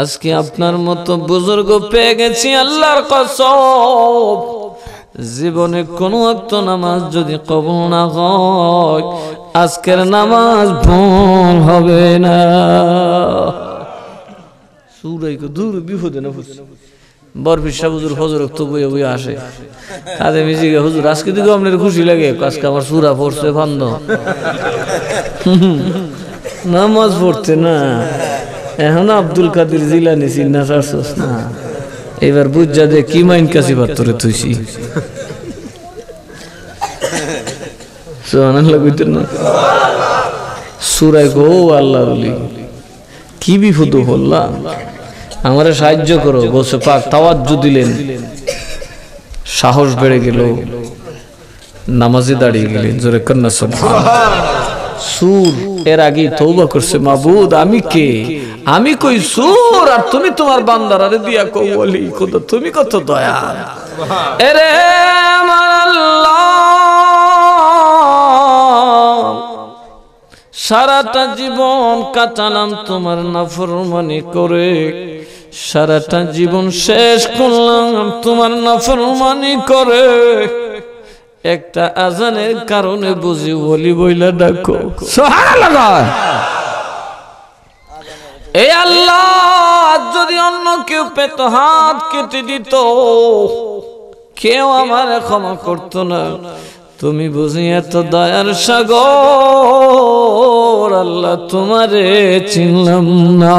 আজকে আপনার মতো বুজুর্গ পেয়ে গেছি আল্লাহর কসম, জীবনে কোন ওয়াক্ত নামাজ যদি কবুল না হয়, আজকের নামাজ ভুল হবে না। সুরাই কো দূর বিপদে না বরফির সাহ হুজুর ফজর তো বইয়ে বইয়ে আসে, কাজে মিজিকে হুজুর আজকে দিকে আপনার খুশি লাগে, আজকে আমার সুরা পড়ছে ফান্দ নামাজ পড়তে না। এখন আব্দুল কাদের জিলানি চিন্না চারছস না, এবার বুঝা দে কি মাইন কাছি পাত্তরে থুইছি। সুবহানাল্লাহ কইতেন না? সূরা গো আল্লাহর ওলি কি বিপদ হল্লা, আমারে সাহায্য করো। বলছে পাক তাওয়াজ্জু দিলেন, সাহস বেড়ে গেল, নামাজে দাঁড়িয়ে গেলেন। জোরে কন্না সুবহানাল্লাহ। সুর এর আগে তওবা করছে, মাবুদ আমি কে, আমি কই সুর, আর তুমি তোমার বান্দারে দিয়া কও ওলি, খোদা তুমি কত দয়া। এরে আমার আল্লাহ, সারাটা জীবন কাটালাম তোমার নাফরমানি করে, সারাটা জীবন শেষ করলাম তোমার নাফরমানি করে, একটা আজানের কারণে বুঝি ওলি বইলা ডাকো। সুবহানাল্লাহ। এই আল্লাহ যদি অন্য কেউ পেত হাত কেটে দিত, কেউ আমার ক্ষমা করতো না, তুমি বুঝি এত দয়ার সাগর, আল্লাহ তোমারে চিনলাম না।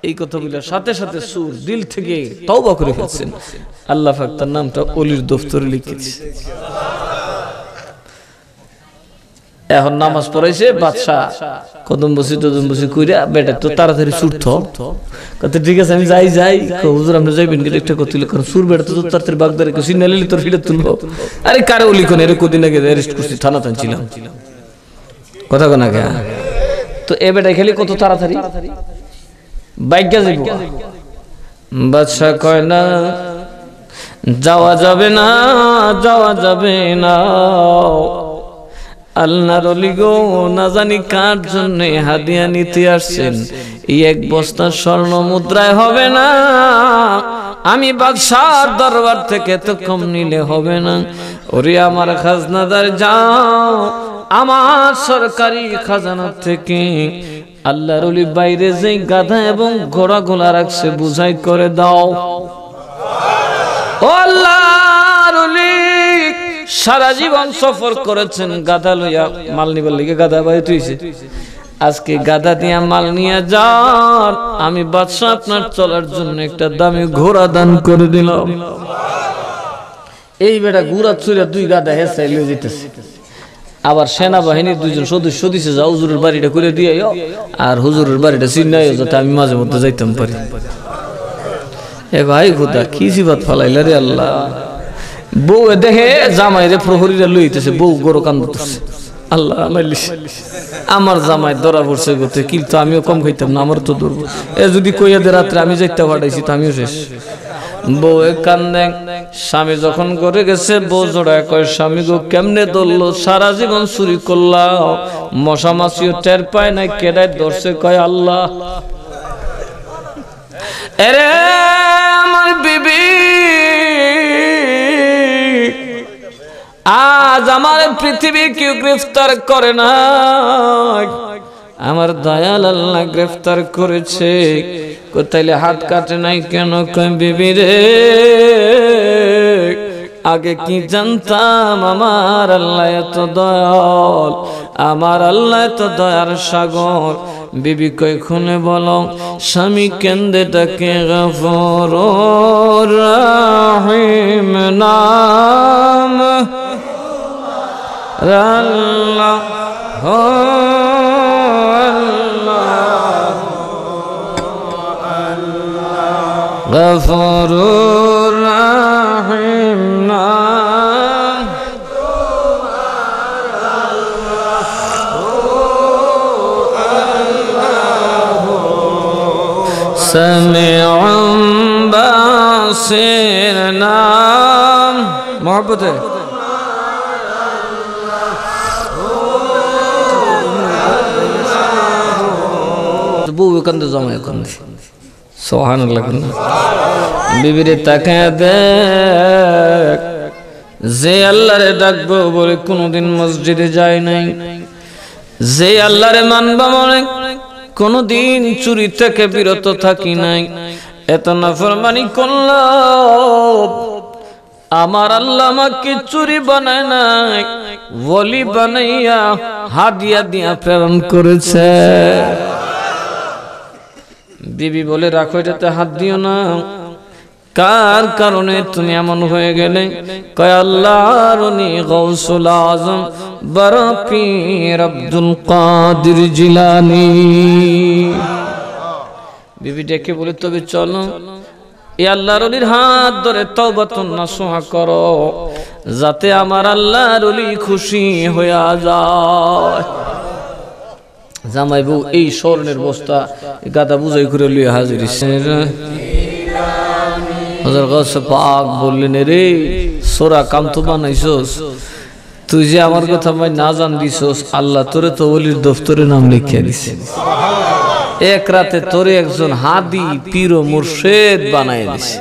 এই কথাগুলো সাথে সাথে সুর দিল থেকে তওবা করে ফেলছেন। আল্লাহ পাক তার নামটা ওলির দফতরে লিখেছে। এখন নামাজ পড়াইছে বাদশা, কদম বসি কইরা বেটা তো তাড়াতাড়ি ছুটতো, কত ঠিক আছে আমি যাই যাই। হুজুর আপনি যাইবেন কি একটা কত লিখ, কারণ সুর বেটা তো তাড়াতাড়ি বাগদারে কেউ সিগন্যালি তোর ফিরে তুলবো। আরে কারে ওলি কোন, এর কদিন আগে অ্যারেস্ট করছি, থানা টানছিলাম, কথা কোনা কে। তো এ বেটা খেলি কত তাড়াতাড়ি বাইকা যাইব। বাদশা কয় না যাওয়া যাবে না, যাওয়া যাবে না। আল্লাহর ওলি গো, না জানি কার জন্য হাদিয়া নিতে আসছেন, এই এক বস্তা স্বর্ণ মুদ্রায় হবে না, আমি বাদশার দরবার থেকে তো কম নিলে হবে না। ওরে আমার খাজনাদার যাও, আমার সরকারি খাজানা থেকে আল্লাহর ওলি বাইরে যে গাধা এবং ঘোড়া গোলা রাখছে বুঝাই করে দাও। ও আল্লাহর ওলি সারা জীবন সফর করেছেন গাধা লইয়া, মাল নিবার লিগে গাধা বাড়িতে হইছে। আজকে গাধা দিয়া মাল নিয়ে যান, আমি বাদশা আপনার চলার জন্য একটা দামি ঘোড়া দান করে দিলাম। এই বেটা ঘোড়া চুরিয়া দুই গাধা হেসাই লিয়ে যেতেছে। আবার সেনাবাহিনীর দুইজন সদস্য দিছে, যা হুজুরের বাড়িটা করে দিয়ে আর হুজুরের বাড়িটা চিন্নাই, যাতে আমি মাঝে মধ্যে যাইতাম পারি। এ ভাই খোদা কি সিবাত ফালাইলা রে আল্লাহ। বউ দেখে জামাই রে প্রহরীরা লইতেছে, বউ গরো কান্দতেছে। আল্লাহ আমার জামাই ধরা পড়ছে গোতে, কিন্তু আমিও কম খাইতাম না, আমার তো ধরবো। এ যদি কইয়া দে রাত্রে আমি যাইতে পাঠাইছি তো আমিও শেষ। বউ কান্দে, স্বামী যখন করে গেছে বউ জোড়ায় কয়, স্বামী গো কেমনে ধরলো, সারা জীবন চুরি করলাম, মশা মাছিও টের পায় নাই, কেডায় ধরছে, কয় আল্লাহ। এরে আমার বিবি, আজ আমার পৃথিবী কেউ গ্রেফতার করে না, আমার দয়াল আল্লাহ গ্রেফতার করেছে। কোথাইলে হাত কাটে নাই কেন? কয় বিবি রে, আগে কি জানতাম আমার আল্লাহ এত দয়াল, আমার আল্লাহ এত দয়ার সাগর। বিবি কয় খুলে বলো, স্বামী কেন্দে ডাকে গফুর রহিম নাম আল্লাহ গফুর রহিম নাম সামিউম বাসির নাম মোহব্বত है। বউ কান্দে জমায় কান্দে, সুবহানাল্লাহ। বিবিরে তাকায় দেখ, যে আল্লাহরে ডাকবো বলে কোনোদিন মসজিদে যায় নাই, যে আল্লাহরে মানবা বলে কোনোদিন চুরি থেকে বিরত থাকি নাই, এত নাফরমানি করলো। আমার আল্লাহ আমাকে চুরি বানায় নাই, ওলি বানাইয়া হাদিয়া দিয়া প্রেরণ করেছে। বিবি বলে, রাখো এটাতে হাত দিও না। কার কারণে তুমি এমন হয়ে গেলে? কয় আল্লাহর ওলি গাউসুল আজম বড় পীর আব্দুল কাদের জিলানী। বিবি ডেকে বলে, তবে চলো এই আল্লাহর ওলির হাত ধরে তওবাতুন নাসুহা করো, যাতে আমার আল্লাহর ওলি খুশি হয়ে যায়। জামাই বউ এই স্বর্ণের বস্তা গাদা বুঝাই করে লিয়ে হাজির। হযরত গাউসে পাক বললেন, রে সোরা কাম তো বানাইছস, তুই যে আমার কথা ভাই না জান দিছস, আল্লাহ তোরে তো ওলির দফতরে নাম লিখিয়ে দিছে। এক রাতে তোরে একজন হাদি পীর ও মুর্শিদ বানায় দিছে,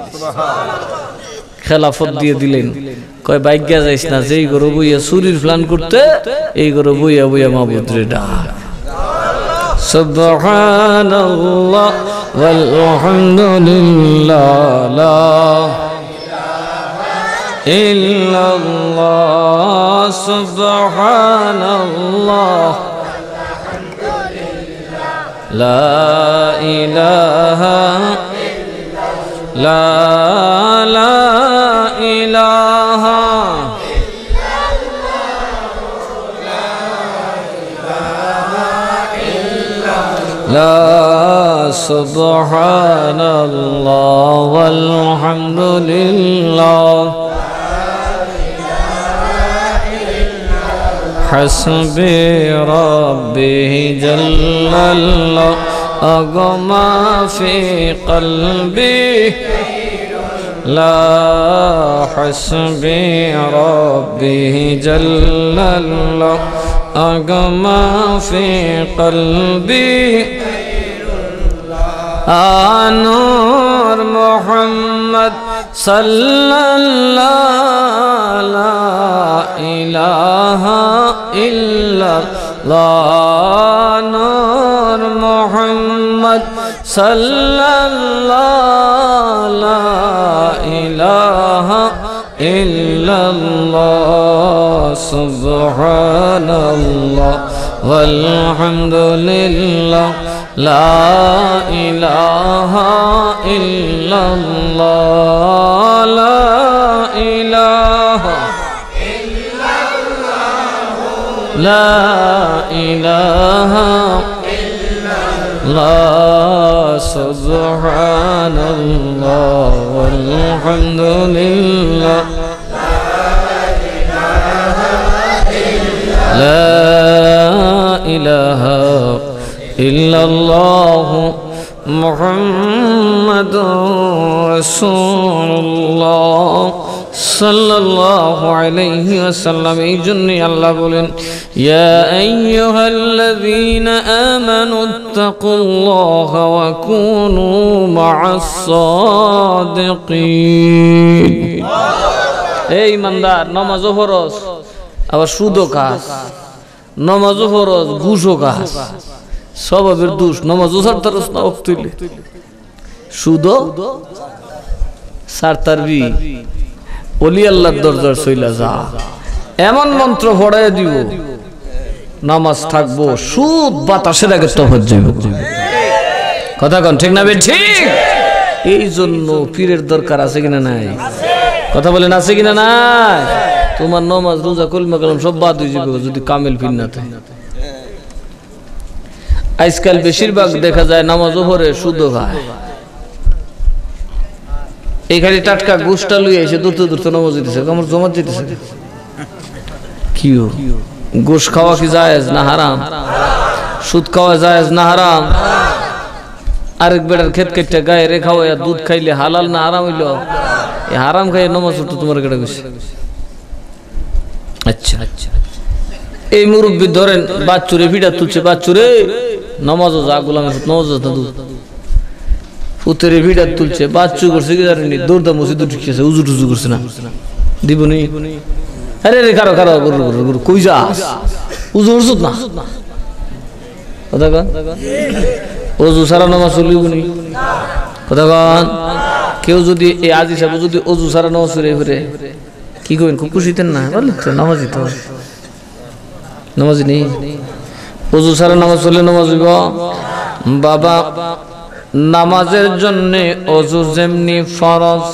খেলাফত দিয়ে দিলেন। কয় বাইজ্ঞা যাইস না, যেই গরু বইয়া চুরির প্ল্যান করতে, এই গরু বইয়া বইয়া মাবুদরে ডাক। সুবহানাল্লাহ ওয়ালহামদুলিল্লাহ লা ইলাহা ইল্লাল্লাহ সুবহানাল্লাহ লা ইলাহা লা ইলাহা লা সুবহানাল্লাহ ওয়ালহামদুলিল্লাহ হাসবি রাব্বি জাল্লাল্লাহ আগমা ফি কলবি লা হাসবি রাব্বি জাল্লাল্লাহ আগমা ফি কলবি আনুর মুহাম্মদ সাল্লাল্লাহু লা ইলাহা ইল্লাল্লাহ নূর মুহাম্মদ সাল্লাল্লাহু লা ইলাহা ইল্লাল্লাহ ইল্লাল্লাহ সুবহানাল্লাহ ওয়ালহামদুলিল্লাহ লা ইলাহা ইল্লাল্লাহ লা ইলাহা লা ইলাহা ইল্লাল্লাহ সুবহানাল্লাহ ওয়ালহামদুলিল্লাহ লা ইলাহা ইল্লাল্লাহ মুহাম্মাদুর রাসূলুল্লাহ সাল্লাল্লাহু আলাইহি ওয়াসাল্লাম। এই জন্যই আল্লাহ বলেন ইয়া আইয়ুহাল্লাযীনা আমানুত্তাকুল্লাহা ওয়া কুনু মা'আস সাদিকিন। এই ইমানদার, নামাজও ফরজ আবার সুদও খাস, নামাজও ফরজ ঘুষও খাস, স্বভাবের দোষ। নামাজও ছাড়তারস না অক্তইলে, সুদও ছাড়তারবি, ওলি আল্লাহর দরজার চইলা যা। এমন মন্ত্র পড়ায় দিব নামাজ থাকবো, সুদ বাতাসের আগে তফাত যাইব। কথা কন ঠিক না বে ঠিক? এই জন্য পীরের দরকার আছে কিনা নাই? কথা বলেন আছে কিনা নাই? তোমার নামাজ রোজা কলমা কালাম সব বাদ হয়ে যাবে যদি কামেল পীর না থাকে। আজকাল বেশিরভাগ দেখা যায় নামাজও পড়ে সুদও খায়। এইখানে টাটকা গোষ্ঠটা লুই এসে দূরতে দূরতে নামাজ দিতেছে, আমার জমা দিতেছে। কি গোশ খাওয়া কি জায়েজ না হারাম? সুদ খাওয়া জায়েজ না হারাম? আরেক বেটার ক্ষেত কেটে গায়ে রেখা হইয়া দুধ খাইলে হালাল না হারাম হইল? এই হারাম খাইয়ে নামাজ পড়তে তোমার কেটে গেছে। আচ্ছা আচ্ছা, এই মুরব্বী ধরেন বাচ্চুরে ভিড়া তুলছে, বাচ্চুরে নামাজও যা গোলামে নামাজ পুতের ভিড়া তুলছে, বাচ্চু করছে কি জানেনি, দৌড়দা মসজিদ ঢুকিয়েছে, উজু টুজু করছে না, দিব নি? আরে রে কারো কারো কই যা উজু উজুত না। কথা কন, অজু সারা নামাজ চলিব নি? কথা কন, কেউ যদি এই আজি সাহেব যদি অজু সারা নামাজ চলে ফিরে কি করবেন? খুব খুশিতেন না? বললেন তো নামাজি, তো নামাজি নেই, অজু সারা নামাজ চলে নামাজ হইব। বাবা, নামাজের জন্য অজু যেমনি ফরজ,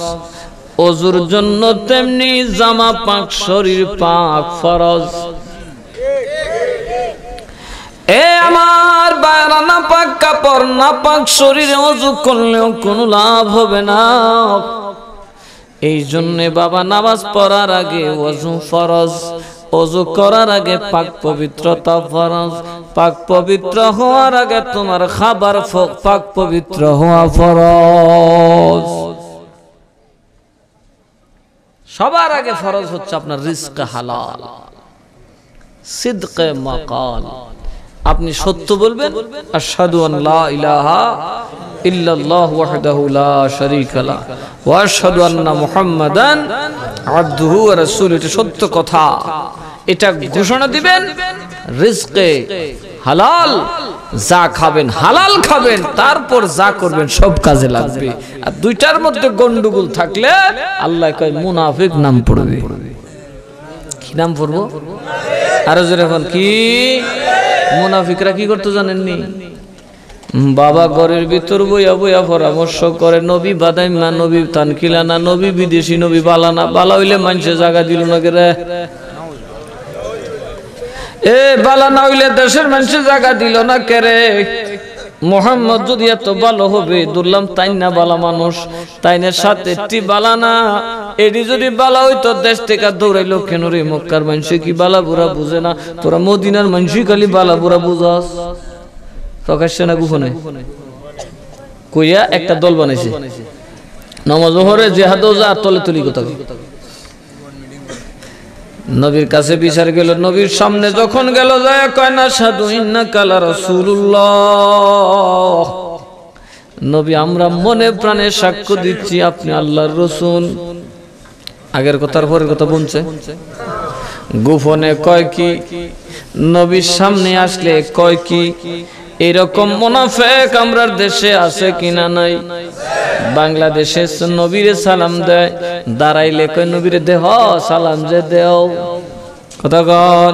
অজুর জন্য তেমনি জামা পাক শরীর পাক ফরজ। এ আমার বাইরা না পাক কাপড় না পাক শরীরে অজু করলেও কোনো লাভ হবে না। এই জন্যে বাবা নামাজ পড়ার আগে অজু ফরজ, অজু করার আগে পাক পবিত্রতা ফরজ, পাক পবিত্র হওয়ার আগে তোমার খাবার পাক পবিত্র হওয়া ফরজ। সবার আগে ফরজ হচ্ছে আপনার রিজক হালাল, সিদকে মাকাল। আপনি সত্য বলবেন, আশহাদু আন লা ইলাহা ইল্লাল্লাহু ওয়াহদাহু লা শারীকা লাহু ওয়া আশহাদু আন্না মুহাম্মাদান আবদুহু ওয়া রাসূলুহু। এটা সত্য কথা, এটা ঘোষণা দিবেন। রিজকে হালাল, যা খাবেন হালাল খাবেন, তারপর যা করবেন সব কাজে লাগবে। আর দুইটার মধ্যে গন্ডগোল থাকলে আল্লাহ কয় মুনাফিক নাম পড়বে। কি নাম পড়বো? আরো জোরে এখন কি? মুনাফিকরা কি করতে জানেননি? বাবা ঘরের ভিতর বইয়া বইয়া পরামর্শ করে, নবী বাদাই না, নবী তানকিলা না, নবী বিদেশি, নবী বালা না। বালা হইলে মানুষে জায়গা দিল না কে রে? এ বালা না হইলে দেশের মানুষের জায়গা দিল না কে রে? মোহাম্মদ যদি এত ভালো হবে, ধরলাম তাই না বালা মানুষ, তাইনের সাথে বালা না, এটি যদি বালা হইতো দেশ থেকে দৌড়াইলো কেন রে? মক্কার মানুষে কি বালা বুড়া বুঝে না? তোরা মদিনার মানুষই খালি বালা বুড়া বুঝাস। প্রকাশ্যে না গোপনে কইয়া একটা দল বানাইছে, নামাজ পড়ে জিহাদও যা তলে তলি কথা। নবীর কাছে বিচার গেল, নবীর সামনে যখন গেল যায় কয় না সাধু ইন্নাকা লা রাসূলুল্লাহ। নবী আমরা মনে প্রাণে সাক্ষ্য দিচ্ছি আপনি আল্লাহর রাসূল। আগের কথার পরের কথা বলছে, গোপনে কয় কি, নবীর সামনে আসলে কয় কি। এরকম মুনাফিক আমরার দেশে আছে কিনা নাই? বাংলাদেশে নবীরে সালাম দেয়, দাঁড়াইলে কয় নবীরে দেহ সালাম যে দেও। কথা কন,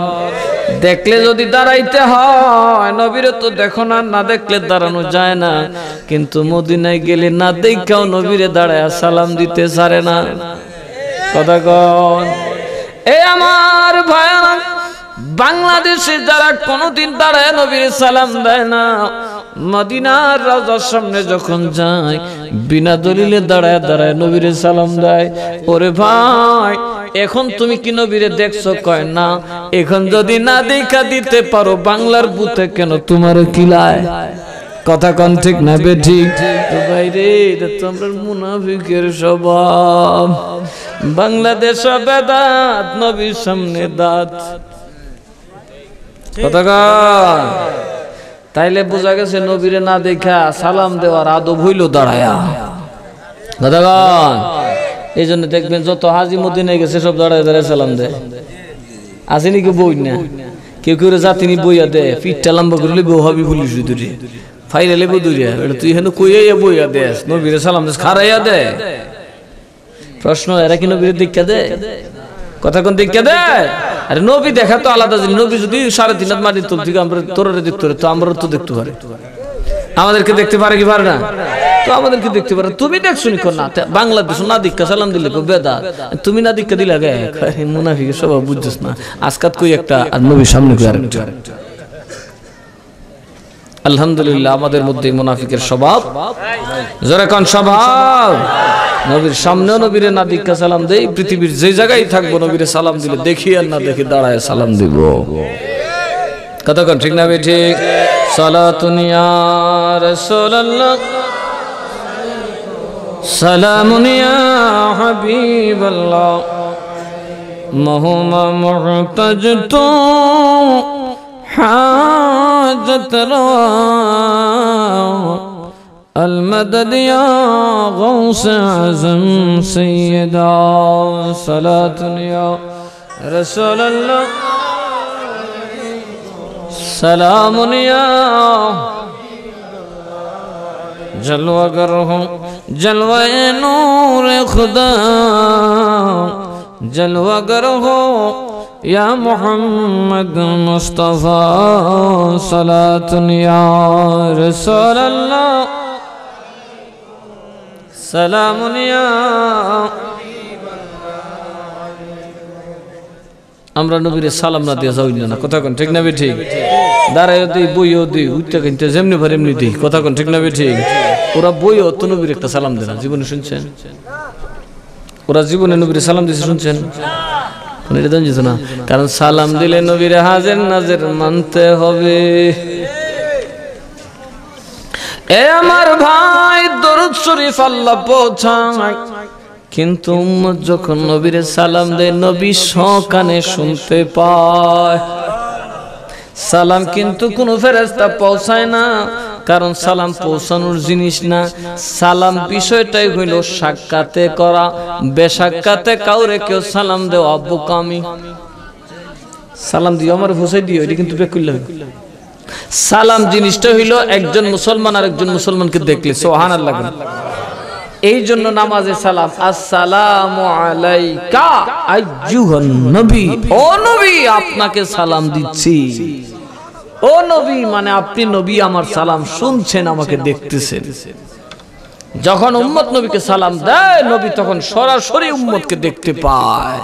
দেখলে যদি দাঁড়াইতে হয়, নবীরে তো দেখো না, না দেখলে দাঁড়ানো যায় না। কিন্তু মদিনায় গেলে না দেখাও নবীরে দাঁড়ায় সালাম দিতে ছাড়ে না। কথা কন, এ আমার ভাইরা, বাংলাদেশে যারা কোনদিন দাঁড়ায় নবীর সালাম দেয় না, মদিনার রাজার সামনে যখন যায় বিনা দলিলে দাঁড়ায় দাঁড়ায় নবীর সালাম দেয়। ওরে ভাই, এখন তুমি কি নবীরে দেখছো? কয় না। এখন যদি না দেখা দিতে পারো, বাংলার বুতে কেন তোমার কিলায়? কথা কন ঠিক না বে ঠিক? তো ভাই রে, এটা তো আমরা মুনাফিকের স্বভাব। বাংলাদেশ বেদাত, নবীর সামনে দাঁত। কথা কন, তাইলে বোঝা গেছে নবীরে না দেখা সালাম দেওয়ার আদব হইল দাঁড়ায়া। কথা কন, এই জন্য দেখবেন যত হাজি মদিনায় গেছে সব দাঁড়ায় দাঁড়ায় সালাম দেয়। আসেনি কেউ বই না, কেউ কেউ জাতিনি বইয়া দেয়, পিঠটা লম্বা করলে বউ হবি পুলিশ দূরে ফাইলে লেবু দূরিয়া। এটা তুই হেন কইয়া বইয়া দেস, নবীরে সালাম দেস খারাইয়া দে। প্রশ্ন, এরা কি নবীরে দীক্ষা দেয়? কথা কোন দীক্ষা দেয়? আরে নবী দেখা তো আলাদা জিনিস। নবী যদি 3.5 হাত মাটির তল থেকে আমরা তোরে দেখতে পারে, তো আমরা তো দেখতে পারে। আমাদেরকে দেখতে পারে কি পারে না? তো আমাদেরকে দেখতে পারে। তুমি দেখছো নি কোন না? বাংলাদেশ না দীক্ষা সালাম দিলে বেদাত, তুমি না দীক্ষা দিলে গে মুনাফিকের স্বভাব বুঝছিস না। আজকাত কই একটা আর নবীর সামনে কই আরেকটা। আলহামদুলিল্লাহ, আমাদের মধ্যে মুনাফিকের স্বভাব, যারা কোন স্বভাব, নবীর সামনেও নবীরে না দীক্ষা সালাম দেই, পৃথিবীর যে জায়গায় থাকবো নবীরে সালাম দিলে দেখি আর না দেখি দাঁড়ায় সালাম দিব। কথা কোন ঠিক না বে ঠিক? সালাতুন ইয়া রাসূলুল্লাহ, সালামুন ইয়া হাবিবাল্লাহ, মহুমা মুহতাজ তু হাজত রওয়া, المدد يا غوث اعظم سيدا، صلاة يا رسول الله، سلام يا جلوگر ہوں جلوہ نور خدا، جلوگر ہو یا محمد مصطفیٰ، صلاة یا رسول اللہ، سلام یا। আমরা নবীরে সালাম না দিয়ে যাই না। কথা কোন ঠিক না বে ঠিক? দাঁড়াইও দিই, বইও দিই, উঠতে কিনতে যেমনি ভারে এমনি দিই। কথা কোন ঠিক না বে ঠিক? ওরা বইও তো নবীর একটা সালাম দেয় না। জীবনে শুনছেন? ওরা জীবনে নবীরে সালাম দিয়েছে শুনছেন? এটা জানছো না? কারণ সালাম দিলে নবীরে হাজির নাজির মানতে হবে। এ আমার ভাই, দরুদ শরীফ আল্লাহ পৌঁছায়, কিন্তু উম্মত যখন নবীরে সালাম দেয় নবী সকানে শুনতে পায়। সালাম কিন্তু কোন ফেরেশতা পৌঁছায় না, কারণ সালাম পৌঁছানোর জিনিস না। সালাম বিষয়টাই হইল সাক্ষাতে করা, বেসাক্ষাতে কাউরে কেউ সালাম দেওয়া বোকামি। সালাম দিও আমার পৌঁছাই দিও, এটা কিন্তু বেকুল। সালাম জিনিসটা হইল একজন মুসলমান আর একজন মুসলমানকে দেখলে সুবহানাল্লাহ। এই জন্য নামাজে সালাম, আসসালামু আলাইকা আইয়ুহান নবী, ও নবী আপনাকে সালাম দিচ্ছি। ও নবী মানে আপনি নবী, আমার সালাম শুনছেন, আমাকে দেখতেছেন। যখন উম্মত নবীকে সালাম দেয়, নবী তখন সরাসরি উম্মতকে দেখতে পায়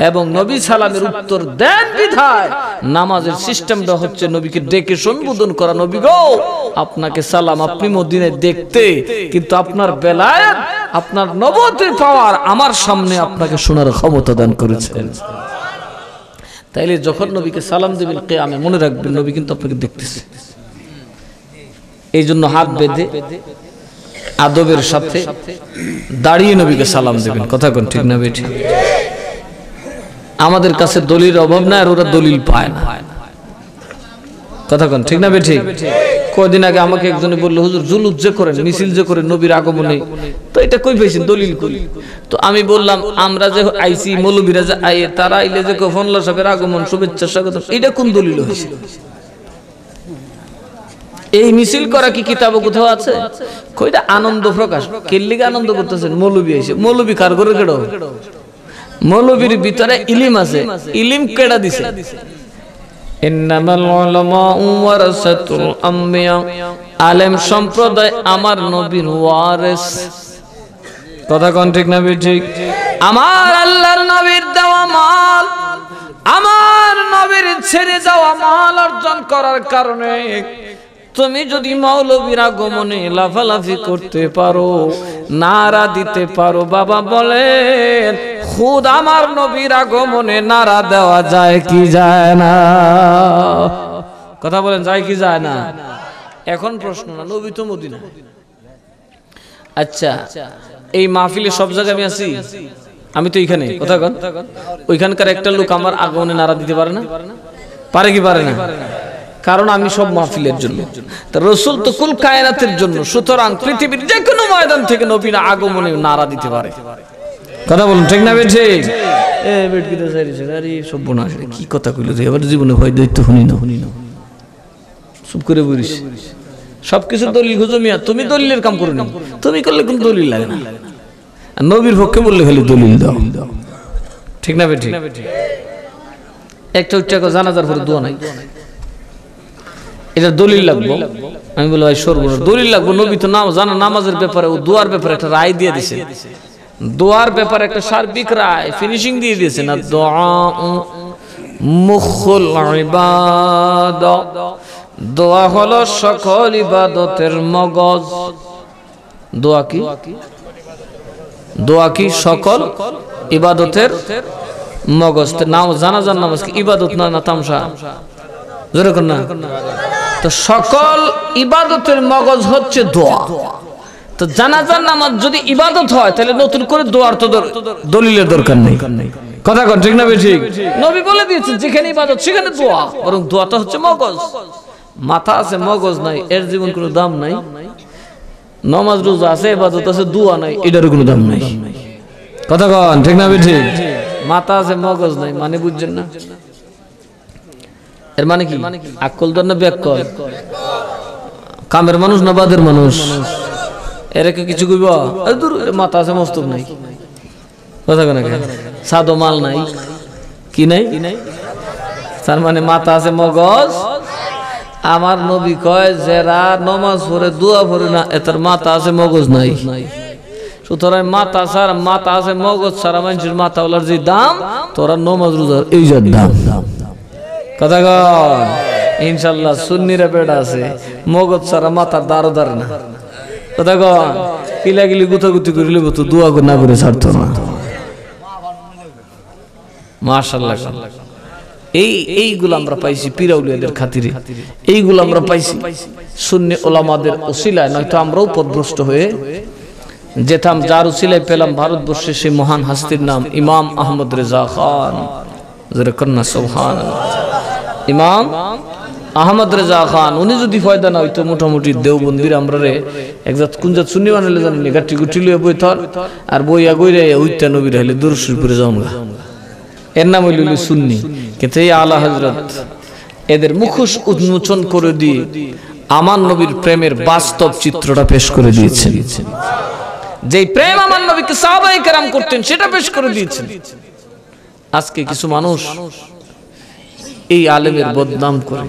এবং নবী সালামের উত্তর দেন বিধায় নামাজের সিস্টেমটা হচ্ছে নবীকে ডেকে সম্বোধন করা। নবী গো আপনাকে সালাম, আপনি মদিনায় দেখতে, কিন্তু আপনার বেলায়েত, আপনার নবুয়তের পাওয়ার আমার সামনে আপনাকে শোনার ক্ষমতা দান করেছেন। তাইলে যখন নবীকে সালাম দিবেন কিয়ামে মনে রাখবেন নবী কিন্তু আপনাকে দেখতেছে। এই জন্য হাত বেঁধে আদবের সাথে দাঁড়িয়ে নবীকে সালাম দিবেন। কথা কোন ঠিক না বেঠিক? আমাদের কাছে দলিল অভাব নাই, আর ওরা দলিল পায় না। কথা কোন ঠিক না বেঠিক? কয়দিন আগে আমাকে একজনে বলল, হুজুর জুলুস যে করেন, মিছিল যে করেন নবীর আগমনে, তো এটা কই পাইছেন দলিল কই? তো আমি বললাম, আমরা যে আইসি মৌলবীরা যে আইয়ে, তারা আইলে যে ফনলা সাহেবের আগমন শুভেচ্ছা স্বাগত, এটা কোন দলিল হয়েছে? এই মিছিল করা কি কিতাবে কোথাও আছে? কইটা আনন্দ প্রকাশ। কেল্লিকে আনন্দ করতেছেন? মৌলবী এসে। মৌলবী কার করে কেডো? মৌলবীর ভিতরে ইলিম আছে, ইলিম কেডা দিছে? ইন্নামাল উলামাউ ওয়ারাসাতুল আমবিয়া, আলেম সম্প্রদায় আমার নবীর ওয়ারিস। কথা কোন ঠিক না ঠিক? আমার আল্লাহর নবীর দেওয়া মাল, আমার নবীর ছেড়ে যাওয়া মাল অর্জন করার কারণে তুমি যদি মৌলবীর আগমনে লাফালাফি করতে পারো, নারা দিতে পারো, বাবা বলেন খুদ আমার নবীর আগমনে নারা দেওয়া যায় কি যায় না? কথা বলেন, যায় কি যায় না? এখন প্রশ্ন না, নবী তো মদিনা। আচ্ছা, এই মাহফিলে সব জায়গায় আমি আছি, আমি তো এইখানে। কথা কন, ওইখানকার একটা লোক আমার আগমনে নারা দিতে পারে না? পারে কি পারে না? কারণ আমি সব মাহফিলের জন্য, রাসূল তো কুল কায়নাতের জন্য। সুতরাং পৃথিবীর যে কোনো ময়দান থেকে নবীর আগমনে নারা দিতে পারে। কথা বলুন ঠিক না বেঠে? এ বেটকিতে চাইছে, আরে সর্বনাশ, কি কথা কইলো রে, এবার জীবনে ভয় দৈত্য শুনি না, চুপ করে বলিস। সবকিছু দলিল খুঁজো মিয়া, তুমি দলিলের কাম করো না, তুমি করলে কোন দলিল লাগে না। আর নবীর পক্ষে বললে খালি দলিল দাও। ঠিক না বেঠে? একটা উচ্চাক জানাজার পরে দোয়া নাই, এটা দলিল লাগবো। আমি বলি ভাই সর্বনাশ, দলিল লাগবো? নবী তো নাম জানা, নামাজের ব্যাপারে ও দোয়ার ব্যাপারে একটা রায় দিয়ে দিছে, দোয়ার ব্যাপারে একটা সার্বিক রায় ফিনিশিং দিয়ে দিয়েছে না। দোয়া মুখুল ইবাদত, দোয়া হলো সকল ইবাদতের মগজ। দোয়া কি? দোয়া কি? সকল ইবাদতের মগজ। নাও জানাজার নামাজ কি ইবাদত না, না তামসা? জোরে কর না। তো সকল ইবাদতের মগজ হচ্ছে দোয়া। তো জানাজার নামাজ যদি ইবাদত হয়, তাহলে নতুন করে দোয়ার তো দলিলের দরকার নেই। কথা কন ঠিক না ঠিক? নবী বলে দিয়েছেন যেখানে ইবাদত সেখানে দোয়া, বরং দোয়াটা হচ্ছে মগজ। মাথা আছে মগজ নাই, এর জীবন কোনো দাম নাই। নামাজ রোজা আছে, ইবাদত আছে, দোয়া নাই, এটার কোনো দাম নাই। কথা কন ঠিক না ঠিক? মাথা আছে মগজ নাই মানে বুঝছেন না? এর মানে কি? আকল দর না ব্যাকল? কামের মানুষ না বাদের মানুষ? এরকে কিছু কইব? মাথা আছে মস্তক নাই। কথা কেন? সাদো মাল নাই, কি নাই? তার মানে মাথা আছে মগজ। আমার নবী কয় যারা নমাজ পড়ে দোয়া পড়ে না, এটার মাথা আছে মগজ নাই। সুতরাং মাথা ছাড়া, মাথা আছে মগজ ছাড়া মানুষের মাথা ওলার যে দাম, তোরা নমাজ রোজার এই যে দাম। কথা কন ইনশাল্লাহ সুন্নিরা পেট আছে, মগজ ছাড়া মাথার দাঁড়ো দাঁড়ে না। কথা কন কিলাগিলি গুতাগুতি করিলে তো দোয়া না করে ছাড়তো না। মাশাআল্লাহ, এইগুলো আমরা পাইছি পীরাউলিয়াদের খাতিরে, এইগুলো আমরা পাইছি সুন্নি ওলামাদের ওসিলায়, নয়তো আমরাও পথভ্রষ্ট হয়ে যেতাম। যার ওসিলায় পেলাম ভারতবর্ষে সেই মহান হাস্তির নাম ইমাম আহমদ রেজা খান। যারা কন্যা সুবহানাল্লাহ, ইমাম আহমদ রেজা খান। উনি যদি ফয়দা না হইতো, মোটামুটি দেওবন্দির আমরা রে একজাত কুঞ্জাত সুন্নি বানাইলে জানি গাঠি গুটি লইয়া বইতর আর বইয়া গইরে উইতা নবীর হইলে দরুদ শরীফ পড়ে যাওয়া। এর নাম হইল সুন্নি। কিন্তু এই আলা হযরত এদের মুখোশ উন্মোচন করে দিয়ে আমার নবীর প্রেমের বাস্তব চিত্রটা পেশ করে দিয়েছেন। যেই প্রেম আমার নবীকে সাহাবায়ে কেরাম করতেন সেটা পেশ করে দিয়েছেন। আজকে কিছু মানুষ এই আলেমের বদনাম করে।